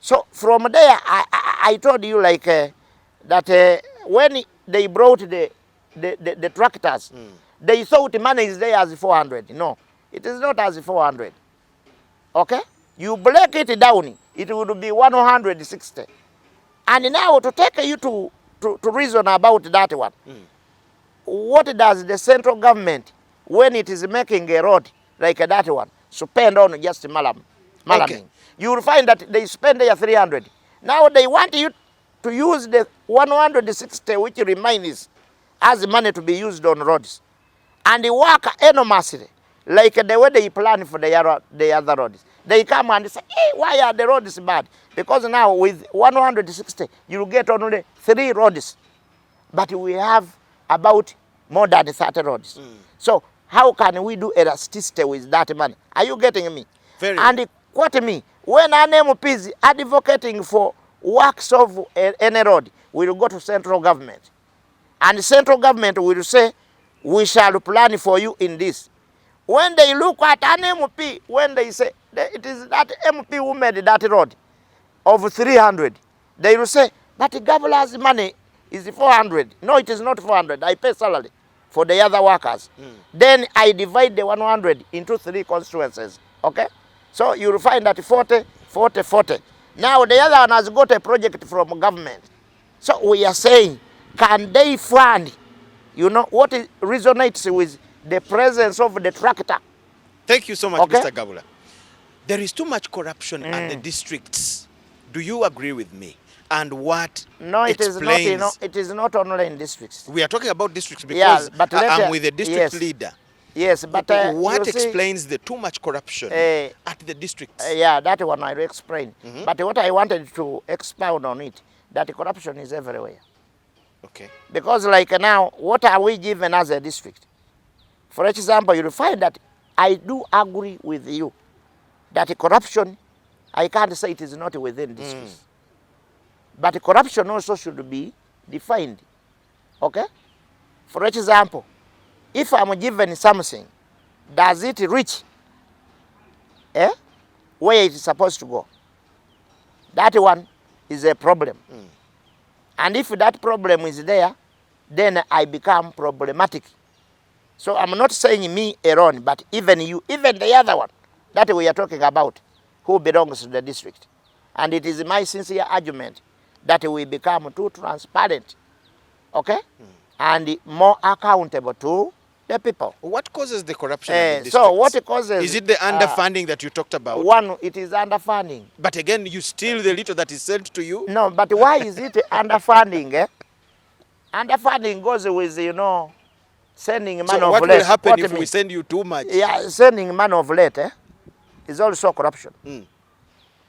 So from there, I told you like that when they brought the tractors, they thought the money is there as 400. No, it is not as 400. Okay? You break it down, it would be 160. And now to take you to reason about that one, what does the central government, when it is making a road like that one, spend on just malam? Okay. You will find that they spend there 300. Now they want you to use the 160, which remains, as money to be used on roads. And they work enormously, like the way they plan for the other roads. They come and say, hey, why are the roads bad? Because now with 160, you will get only 3 roads. But we have about more than 30 roads. So how can we do elasticity with that money? Are you getting me? Very and quote me, when an MP is advocating for works of any road, we will go to central government. And the central government will say, we shall plan for you in this. When they look at an MP, when they say, it is that MP who made that road of 300, they will say, that Gabula's money is 400. No, it is not 400. I pay salary for the other workers. Then I divide the 100 into 3 constituencies. Okay? So you will find that 40, 40, 40. Now the other one has got a project from government. So we are saying, can they fund, you know, what resonates with the presence of the tractor? Thank you so much, Okay? Mr. Gabula. There is too much corruption at the districts. Do you agree with me? And what No, it is not. You know, explains- it is not only in districts. We are talking about districts because but I'm with the district yes. leader. Yes, but what you see, explains the too much corruption at the districts? yeah, that one I will explain. But what I wanted to expound on it, that corruption is everywhere. Okay. Because like now, what are we given as a district? For example, you'll find that I do agree with you that corruption, I can't say it is not within districts. But corruption also should be defined. Okay? For example, if I'm given something, does it reach where it's supposed to go? That one is a problem. And if that problem is there, then I become problematic. So I'm not saying me alone, but even you, even the other one that we are talking about, who belongs to the district. And it is my sincere argument that we become too transparent, okay? And more accountable to the people. What causes the corruption in the so districts? what causes... Is it the underfunding that you talked about? One, it is underfunding. But again, you steal the little that is sent to you? No, but why is it underfunding? Underfunding goes with, you know, sending man So of what late. will happen What if me- we send you too much? Yeah, sending man of late is also corruption.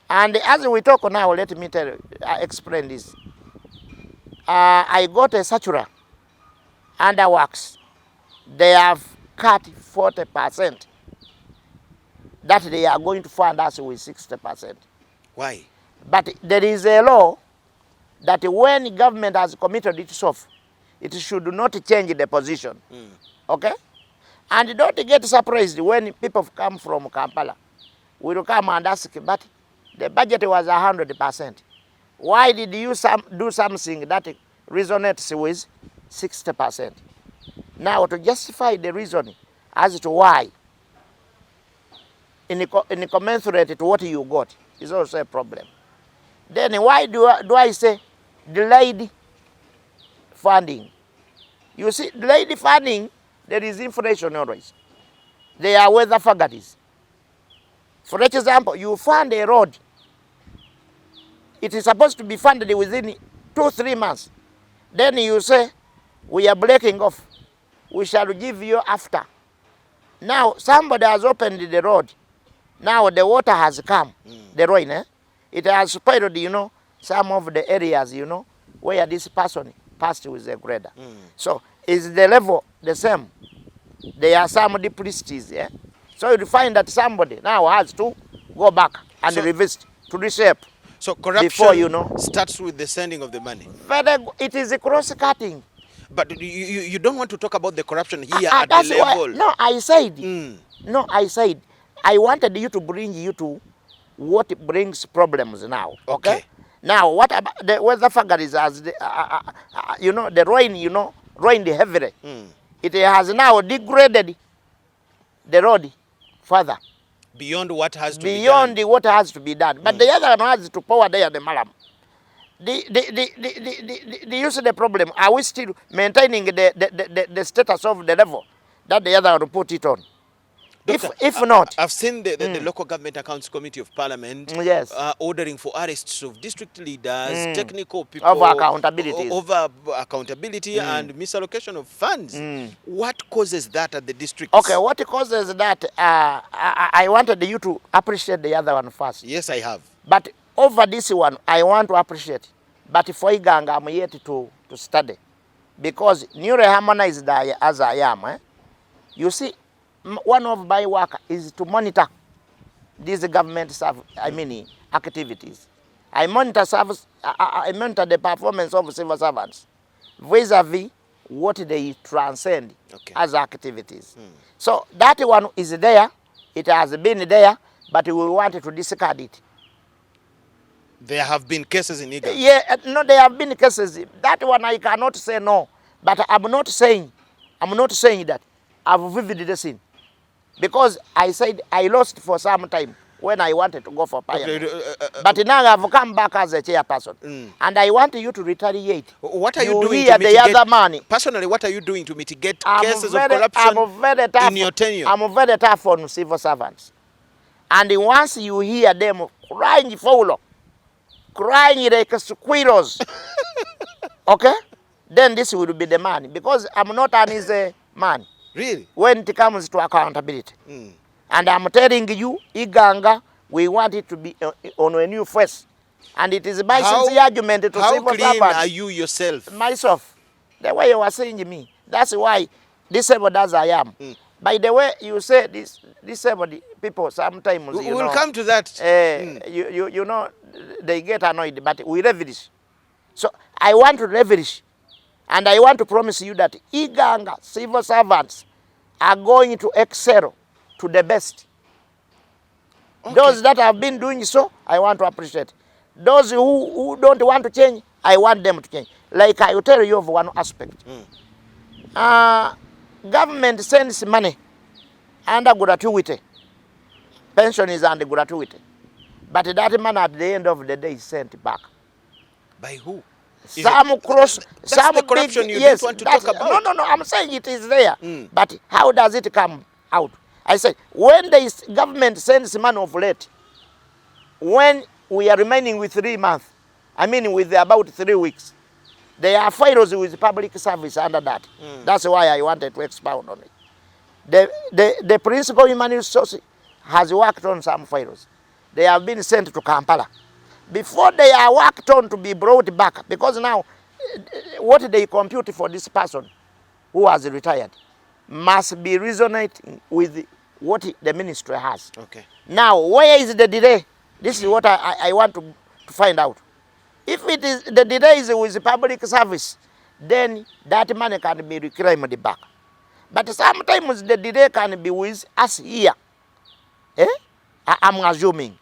And as we talk now, let me explain this. I got a Satura under works. They have cut 40%. That they are going to fund us with 60%. Why? But there is a law that when government has committed itself, it should not change the position. Okay? And don't get surprised when people come from Kampala. We will come and ask, but the budget was 100%. Why did you do something that resonates with 60%? Now, to justify the reason as to why, in commensurate to what you got, is also a problem. Then why do I say delayed funding? You see, delayed funding, there is inflation always. There are weather factors. For example, you fund a road. It is supposed to be funded within 2-3 months. Then you say, we are breaking off. We shall give you after. Now, somebody has opened the road. Now the water has come, the rain, it has spoiled, some of the areas, where this person passed with a grader. So is the level the same? There are some duplicities, So you find that somebody now has to go back and revisit to reshape. So corruption before, starts with the sending of the money. It is a cross-cutting. But you don't want to talk about the corruption here at the level. No, I said. No, I said. I wanted you to bring you to what brings problems now. Okay. Now, what about the weather factors as the, the rain, rained heavily. It has now degraded the road further. Beyond what has to be done. Beyond what has to be done. But the other one has to power there the malam. The use of the problem, are we still maintaining the status of the level that the other one put it on? Doctor, if not, I've seen the local government accounts committee of parliament ordering for arrests of district leaders, technical people, over accountability, and misallocation of funds. What causes that at the district? Okay, what causes that? I wanted you to appreciate the other one first. Yes, I have. But over this one, I want to appreciate. But for Iganga, I'm yet to study, because newly harmonized as I am, you see. One of my work is to monitor these government activities. I monitor the performance of civil servants vis-a-vis what they transcend as activities. So that one is there. It has been there, but we wanted to discard it. There have been cases in Iganga. Yeah, no, there have been cases. That one I cannot say no, but I'm not saying that I've vividly seen. Because I said I lost for some time when I wanted to go for parliament. But now I've come back as a chairperson. And I want you to retaliate. What are you doing to mitigate the other money? Personally, what are you doing to mitigate cases of corruption in your tenure? I'm very tough on civil servants. And once you hear them crying foul, crying like squirrels, okay? Then this will be the man. Because I'm not an easy man. Really? When it comes to accountability. And I'm telling you, Iganga, we want it to be on a new face. And it is my sincere argument to civil servants. How clean are you yourself? Myself. The way you are saying me. That's why disabled as I am. By the way, you say this disabled people sometimes, we will come to that. They get annoyed, but we leverage. So I want to leverage. And I want to promise you that Iganga civil servants are going to excel to the best. Those that have been doing so, I want to appreciate. Those who don't want to change, I want them to change. Like I will tell you of one aspect. Government sends money under gratuity. Pension is under gratuity. But that money at the end of the day is sent back. By who? Some the corruption you don't want to talk about. No, I'm saying it is there. But how does it come out? I say, when the government sends money of late, when we are remaining with 3 months, with about 3 weeks, there are files with public service under that. That's why I wanted to expound on it. The principal human resource has worked on some files. They have been sent to Kampala. Before they are worked on to be brought back, because now what they compute for this person who has retired must be resonating with what the ministry has. Now, where is the delay? This is what I want to find out. If it is the delay is with public service, then that money can be reclaimed back. But sometimes the delay can be with us here. I'm assuming.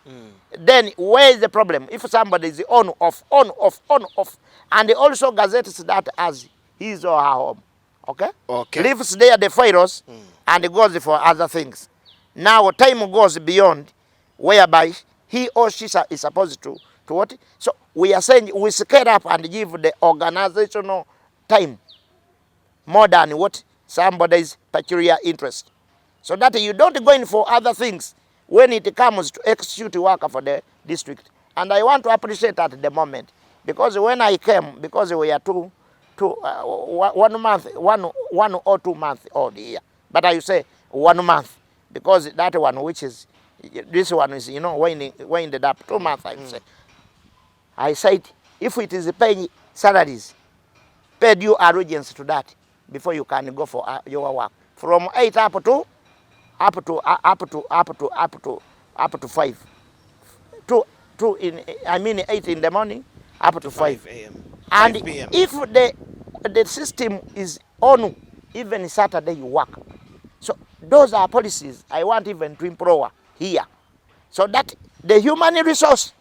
Then where is the problem? If somebody is on, off, and he also gazettes that as his or her home, okay? Leaves there the virus and goes for other things. Now time goes beyond whereby he or she is supposed to what? So we are saying we scale up and give the organizational time more than what somebody's peculiar interest. So that you don't go in for other things when it comes to execute work for the district. And I want to appreciate at the moment, because when I came, because we are 1 month, one or 2 months old here. But I say 1 month, because that one which is, this one is, you know, winded up 2 months, I say. I said, if it is paying salaries, pay due allegiance to that before you can go for your work. From 8 up to 5. I mean 8 in the morning up to 5 a.m. And 5 p.m. if the system is on, even Saturday you work. So those are policies I want even to improve here, so that the human resource,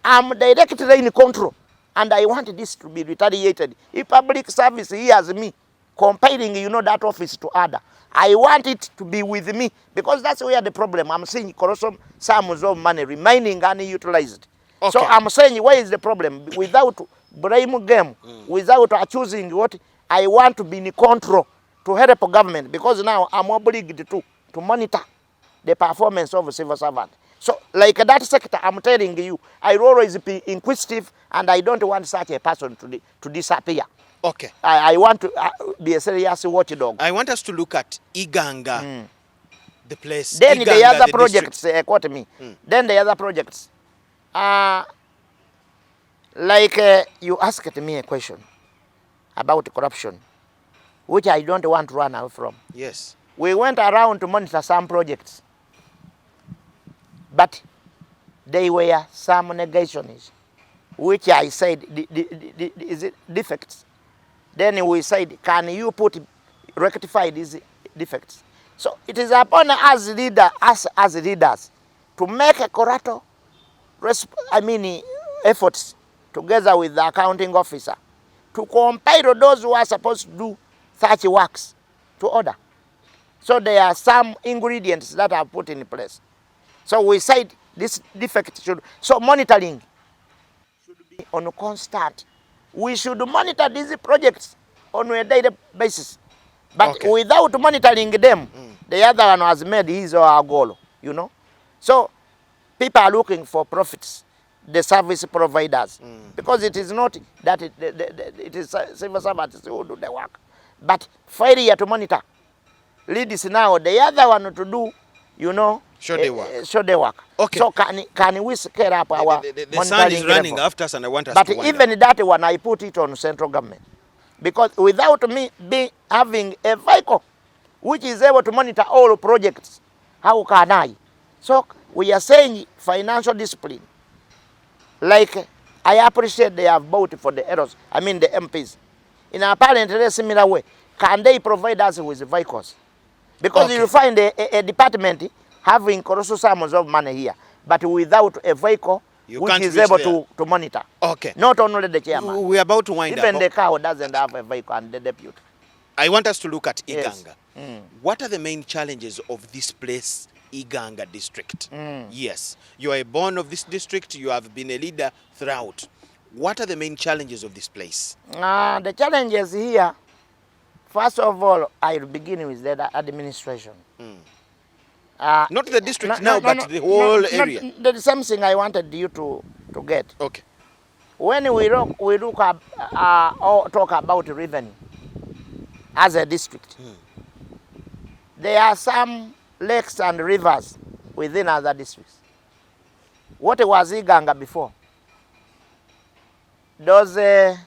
I'm directly in control, and I want this to be retaliated. If public service hears me comparing, you know, that office to other, I want it to be with me, because that's where the problem. I'm seeing corruption sums of money remaining unutilized. So I'm saying, where is the problem? Without blame game, without choosing what I want to be in control to help government, because now I'm obliged to monitor the performance of a civil servant. So, like that sector, I'm telling you, I always be inquisitive, and I don't want such a person to disappear. Okay. I want to be a serious watchdog. I want us to look at Iganga, the place. Then Iganga, the other the projects, quote me. Then the other projects. Like you asked me a question about corruption, which I don't want to run away from. Yes. We went around to monitor some projects, but there were some negations, which I said is it defects. Then we said, can you rectify these defects? So it is upon us as leaders to make a correct efforts together with the accounting officer to compile those who are supposed to do such works to order. So there are some ingredients that are put in place. So we said this defect should, so monitoring should be on a constant. We should monitor these projects on a daily basis. But without monitoring them, the other one has made his or her goal, you know. So people are looking for profits, the service providers, because it is not that it is civil servants who do the work, but failure to monitor leads now the other one to do, you know, show the work. Show the work. Okay. So can we scale up our the sun is running level after us, and I want us but to wonder. Even that one, I put it on central government, because without me having a vehicle which is able to monitor all projects, how can I? So we are saying financial discipline. Like I appreciate they have voted for the errors, the MPs. In apparently a similar way, can they provide us with vehicles? Because you find a department having colossal sums of money here, but without a vehicle which is able to monitor. Okay. Not only the chairman. We're about to wind up. Even the cow doesn't have a vehicle, and the deputy. I want us to look at Iganga. Yes. What are the main challenges of this place, Iganga District? Yes, you are born of this district, you have been a leader throughout. What are the main challenges of this place? The challenges here, first of all, I'll begin with the administration. Not the district but the whole area. There is something I wanted you to get. Okay. When we look at, or talk about revenue as a district, there are some lakes and rivers within other districts. What was Iganga before? Those like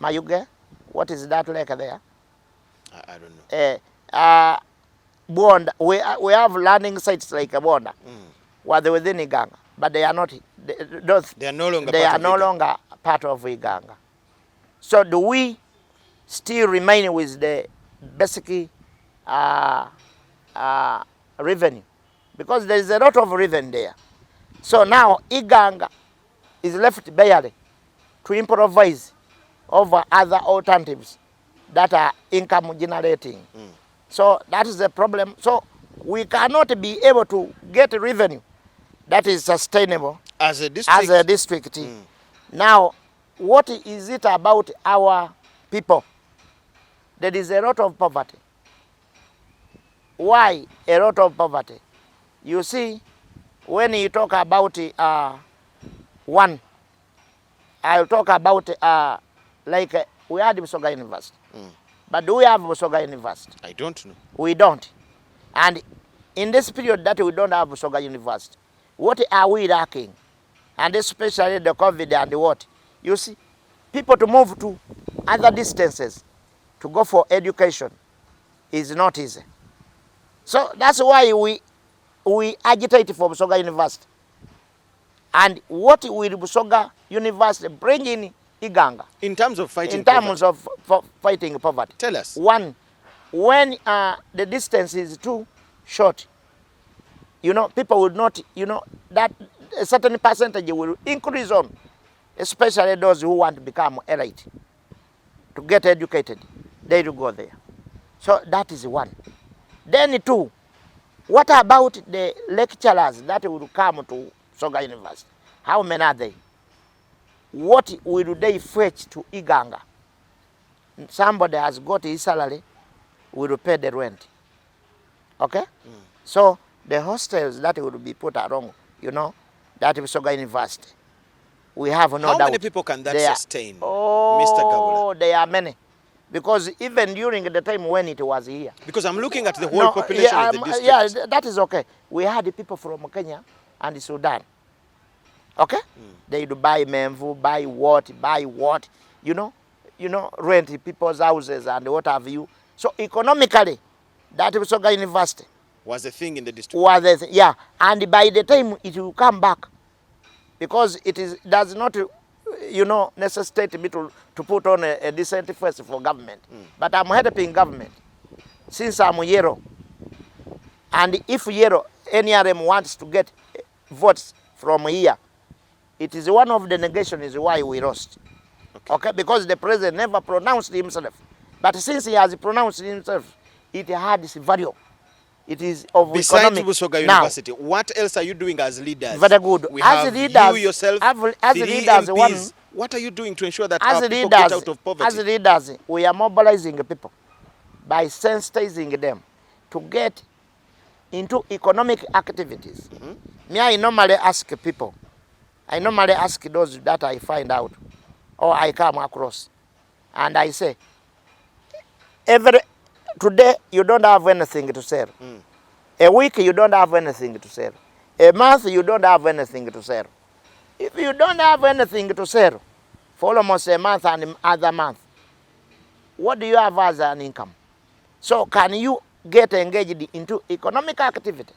Mayuge, what is that lake there? I don't know. Bonda. We have landing sites like a Bonda, where they within Iganga, but they are not. They are no longer part of Iganga. So do we still remain with the basic revenue, because there is a lot of revenue there. So now Iganga is left barely to improvise over other alternatives that are income generating. So that is the problem. So we cannot be able to get revenue that is sustainable as a district. Now, what is it about our people? There is a lot of poverty. Why a lot of poverty? You see, when you talk about one, I'll talk about like we had Busoga University. But do we have Busoga University? I don't know. We don't. And in this period that we don't have Busoga University, what are we lacking? And especially the COVID and the what? You see, people to move to other distances to go for education is not easy. So that's why we agitate for Busoga University. And what will Busoga University bring in Iganga? In terms of fighting fighting poverty. Tell us. One, when the distance is too short, you know, people would not, you know, that a certain percentage will increase on, especially those who want to become elite, to get educated. They will go there. So that is one. Then two, what about the lecturers that will come to Busoga University? How many are they? What will they fetch to Iganga? Somebody has got his salary, will pay the rent. Okay? So the hostels that will be put along, you know, that Busoga University, we have no doubt. How many people can that sustain, Mr. Gabula? There are many. Because even during the time when it was here. Because I'm looking at the whole population of the district. Yeah, that is okay. We had people from Kenya and Sudan. Okay? They would buy Memvu, buy what, you know, rent people's houses and what have you. So economically, that Busoga University was a thing in the district. Yeah, and by the time it will come back, because does not, you know, necessitate me to put on a decent face for government. But I'm helping government since I'm yellow. And if yellow, NRM wants to get votes from here, it is one of the negations why we lost. Okay? Because the president never pronounced himself. But since he has pronounced himself, it had its value. It is of besides economic. Busoga University, what else are you doing as leaders? Very good. We as have leaders, you yourself, as three leaders, MPs. What are you doing to ensure that as our leaders, people get out of poverty? As leaders, we are mobilizing people by sensitizing them to get into economic activities. Me, I normally ask people, I normally ask those that I find out or I come across, and I say, today you don't have anything to sell. A week you don't have anything to sell. A month you don't have anything to sell. If you don't have anything to sell for almost a month and other month, what do you have as an income? So can you get engaged into economic activity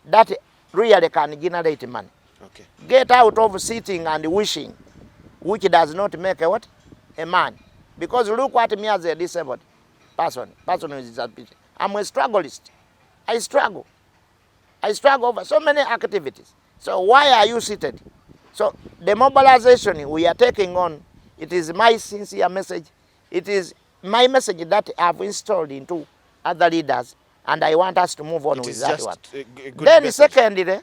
that really can generate money? Okay. Get out of sitting and wishing, which does not make a what? A man. Because look at me as a disabled person with disability. I'm a strugglist. I struggle over so many activities. So why are you seated? So the mobilization we are taking on, it is my sincere message. It is my message that I have installed into other leaders, and I want us to move on with that one. Then secondly,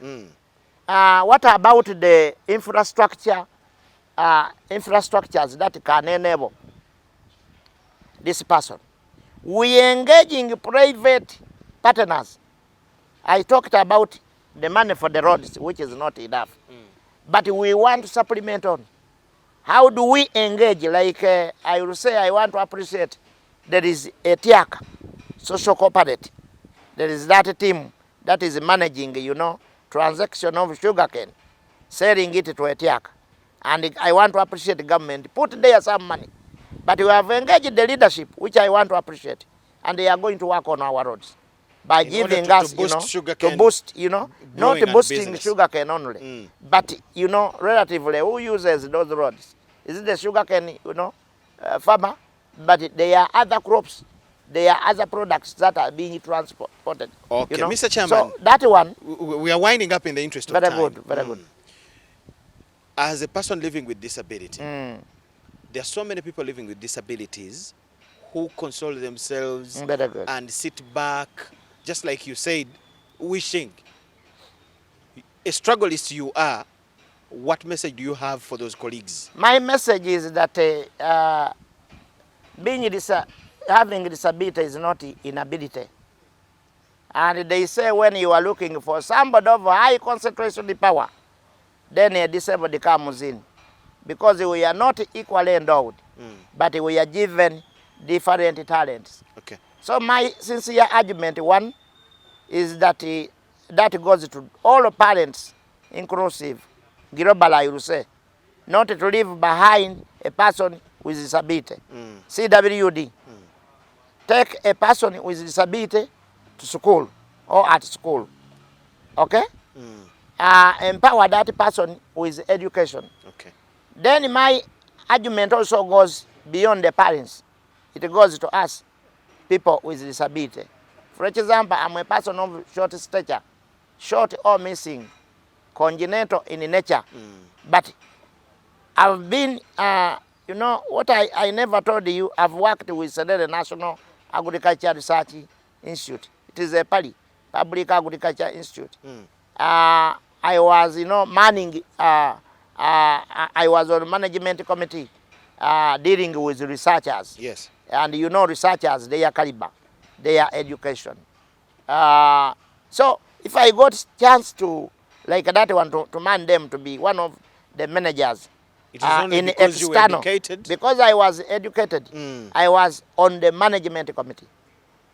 what about the infrastructure, infrastructures that can enable this person? We engaging private partners. I talked about the money for the roads, which is not enough. But we want to supplement on. How do we engage? Like I will say, I want to appreciate there is a TIAC, social cooperative. There is that team that is managing, you know, transaction of sugarcane, selling it to a TIAC. And I want to appreciate the government. Put there some money. But we have engaged the leadership, which I want to appreciate. And they are going to work on our roads. By giving us, you know, to boost, you know, not boosting sugarcane only, but, you know, relatively, who uses those roads? Is it the sugarcane, you know, farmer? But there are other crops there are other products that are being transported. Okay, you know? Mr. Chairman. So that one. We are winding up in the interest of very time. Good, very good. As a person living with disability, there are so many people living with disabilities who console themselves and sit back, just like you said, wishing. A strugglist you are, what message do you have for those colleagues? My message is that having disability is not inability. And they say when you are looking for somebody of high concentration of power, then a disabled comes in. Because we are not equally endowed, but we are given different talents. Okay. So my sincere argument, one, is that that goes to all parents, inclusive, global, I will say, not to leave behind a person with disability. PWD. Take a person with disability to school or at school. Okay? Empower that person with education. Okay. Then my argument also goes beyond the parents. It goes to us, people with disability. For example, I'm a person of short stature, short or missing, congenital in nature. But I've been, you know, what I never told you, I've worked with the National Agriculture Research Institute. It is a Public Agriculture Institute. I was, you know, manning, I was on management committee dealing with researchers. Yes. And you know researchers, their caliber, their education. So if I got chance to, like that one, to man them to be one of the managers, it is only in because external, you were educated? Because I was educated, I was on the management committee.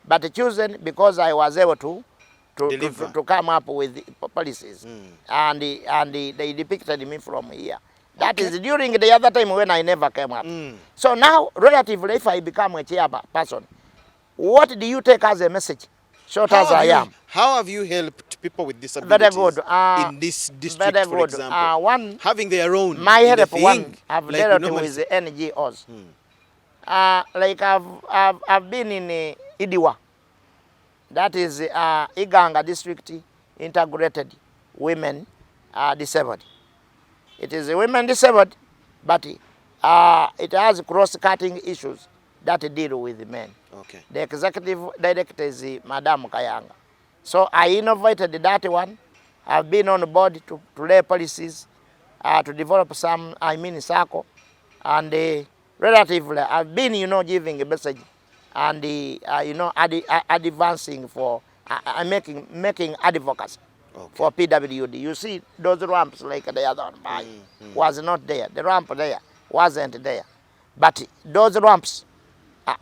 But chosen because I was able to come up with policies. And they depicted me from here. That is during the other time when I never came up. So now, relatively, if I become a chairperson, what do you take as a message? Short as I am. How have you helped people with disabilities in this district, for example? One, having their own. My help, one, I've like dealt with the NGOs. Like I've been in Idiwa. That is Iganga District Integrated Women Disabled. It is women disabled, but it has cross-cutting issues that deal with men. Okay. The executive director is Madam Kayanga. So I innovated that one. I've been on board to lay policies, to develop some, circle, and relatively I've been, you know, giving a message, and you know, advancing for making advocacy. Okay. For PWD. You see those ramps like the other one was not there. The ramp there wasn't there. But those ramps,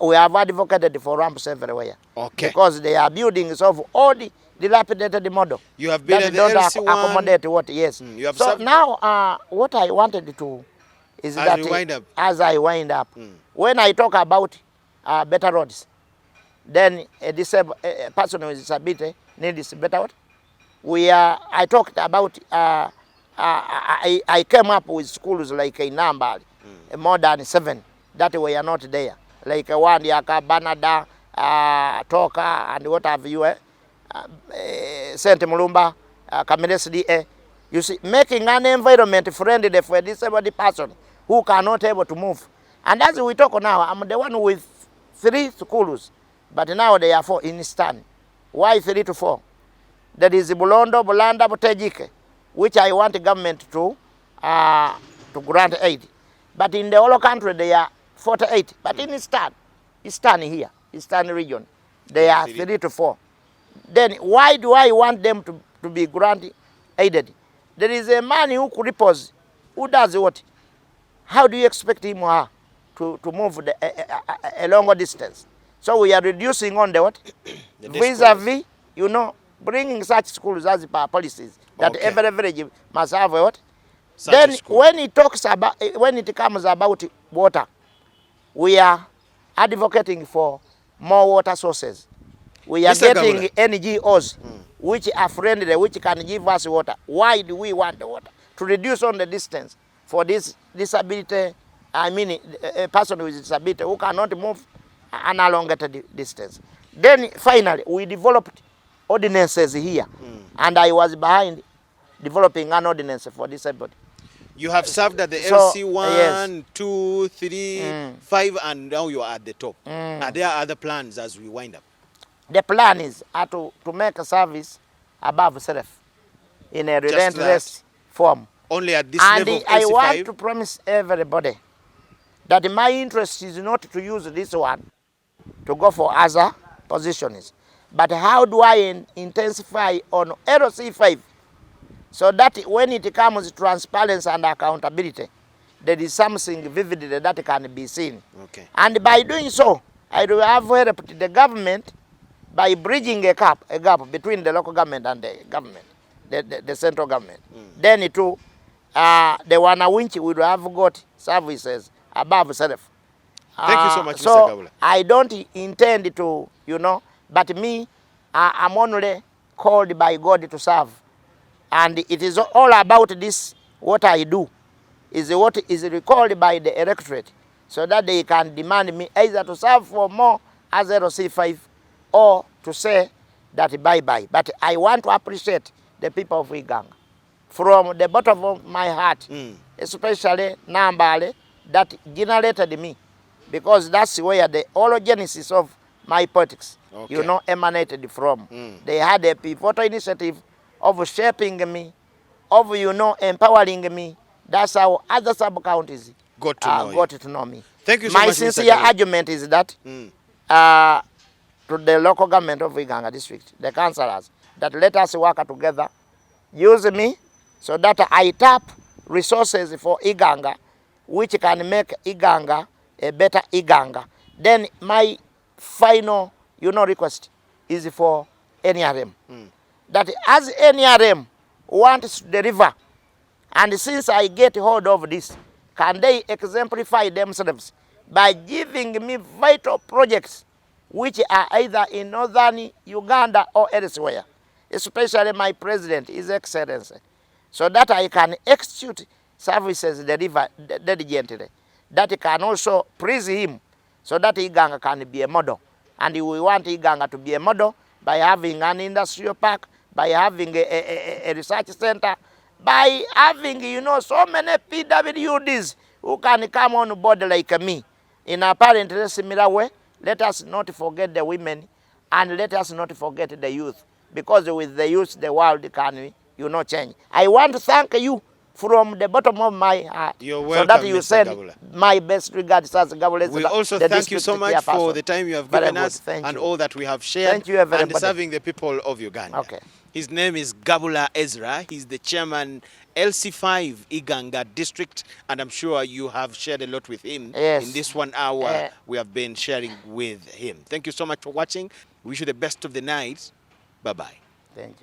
we have advocated for ramps everywhere. Okay. Because they are buildings of all the dilapidated model. You have been at the LC1. Accommodate what? Yes. So now what I wanted to is as that as I wind up, when I talk about better roads, then a person with disability needs better roads. I talked about, I came up with schools like a number, more than 7, that were not there. Like one, Yaka, Banada, Toka, and what have you, St. Mulumba, Kamiles DA. You see, making an environment friendly for a disabled person who cannot able to move. And as we talk now, I'm the one with 3 schools, but now they are 4 in Stan. Why 3 to 4? That is Bulondo, Bulanda, Butejike, which I want the government to grant aid. But in the whole country, they are 48. But in Eastern here, Eastern region, they are 3 to 4. Then why do I want them to be granted aided? There is a man who cripples, who does what? How do you expect him or her to move a longer distance? So we are reducing on the what? Vis-a-vis, you know, bringing such schools as policies that every village must have what? Such then when it talks about, when it comes about water, we are advocating for more water sources. We are Mr. getting Gabula. NGOs which are friendly, which can give us water. Why do we want the water? To reduce on the distance for this disability, a person with disability who cannot move an elongated distance. Then finally, we developed ordinances here, and I was behind developing an ordinance for disabled. You have served at the So, LC 1, yes. 2, 3, 5, and now you are at the top. Are there other plans as we wind up? The plan is to make a service above self in a relentless form. Only at this And level of I LC5? want to promise everybody that my interest is not to use this one to go for other positions, but how do I intensify on LC5 so that when it comes to transparency and accountability, there is something vivid that can be seen. Okay. And by doing so, I will have helped the government by bridging a gap between the local government and the government, the central government. Then too, the one which would have got services above self. Thank you so much, So Mr. Gabula. I don't intend to, but me, I'm only called by God to serve. And it is all about this, what I do, is what is recalled by the electorate, so that they can demand me either to serve for more as LC5 or to say that bye-bye. But I want to appreciate the people of Iganga from the bottom of my heart, especially Nambale, that generated me, because that's where the orogenesis of my politics, emanated from. They had a pivotal initiative of shaping me, of, empowering me. That's how other sub-counties got to know me. Thank you so my much, sincere Mr. argument is that to the local government of Iganga District, the councillors, that let us work together, use me so that I tap resources for Iganga, which can make Iganga a better Iganga. Then my final, request is for NRM. That as NRM wants to deliver, and since I get hold of this, can they exemplify themselves by giving me vital projects which are either in northern Uganda or elsewhere, especially my president, His Excellency, so that I can execute services delivered diligently, that can also please him, so that Iganga can be a model. And we want Iganga to be a model by having an industrial park, by having a research center, by having, so many PWDs who can come on board like me. In apparently similar way, let us not forget the women, and let us not forget the youth, because with the youth, the world can, change. I want to thank you from the bottom of my heart. You're welcome, so that you Mr. send Gabula. My best regards as Gabula. We also thank you so much for the time you have given us and all that we have shared. Thank you, everybody. And serving the people of Uganda. Okay. His name is Gabula Ezra. He's the chairman LC5 Iganga District, and I'm sure you have shared a lot with him in this 1 hour we have been sharing with him. Thank you so much for watching. Wish you the best of the night. Bye-bye. Thank you.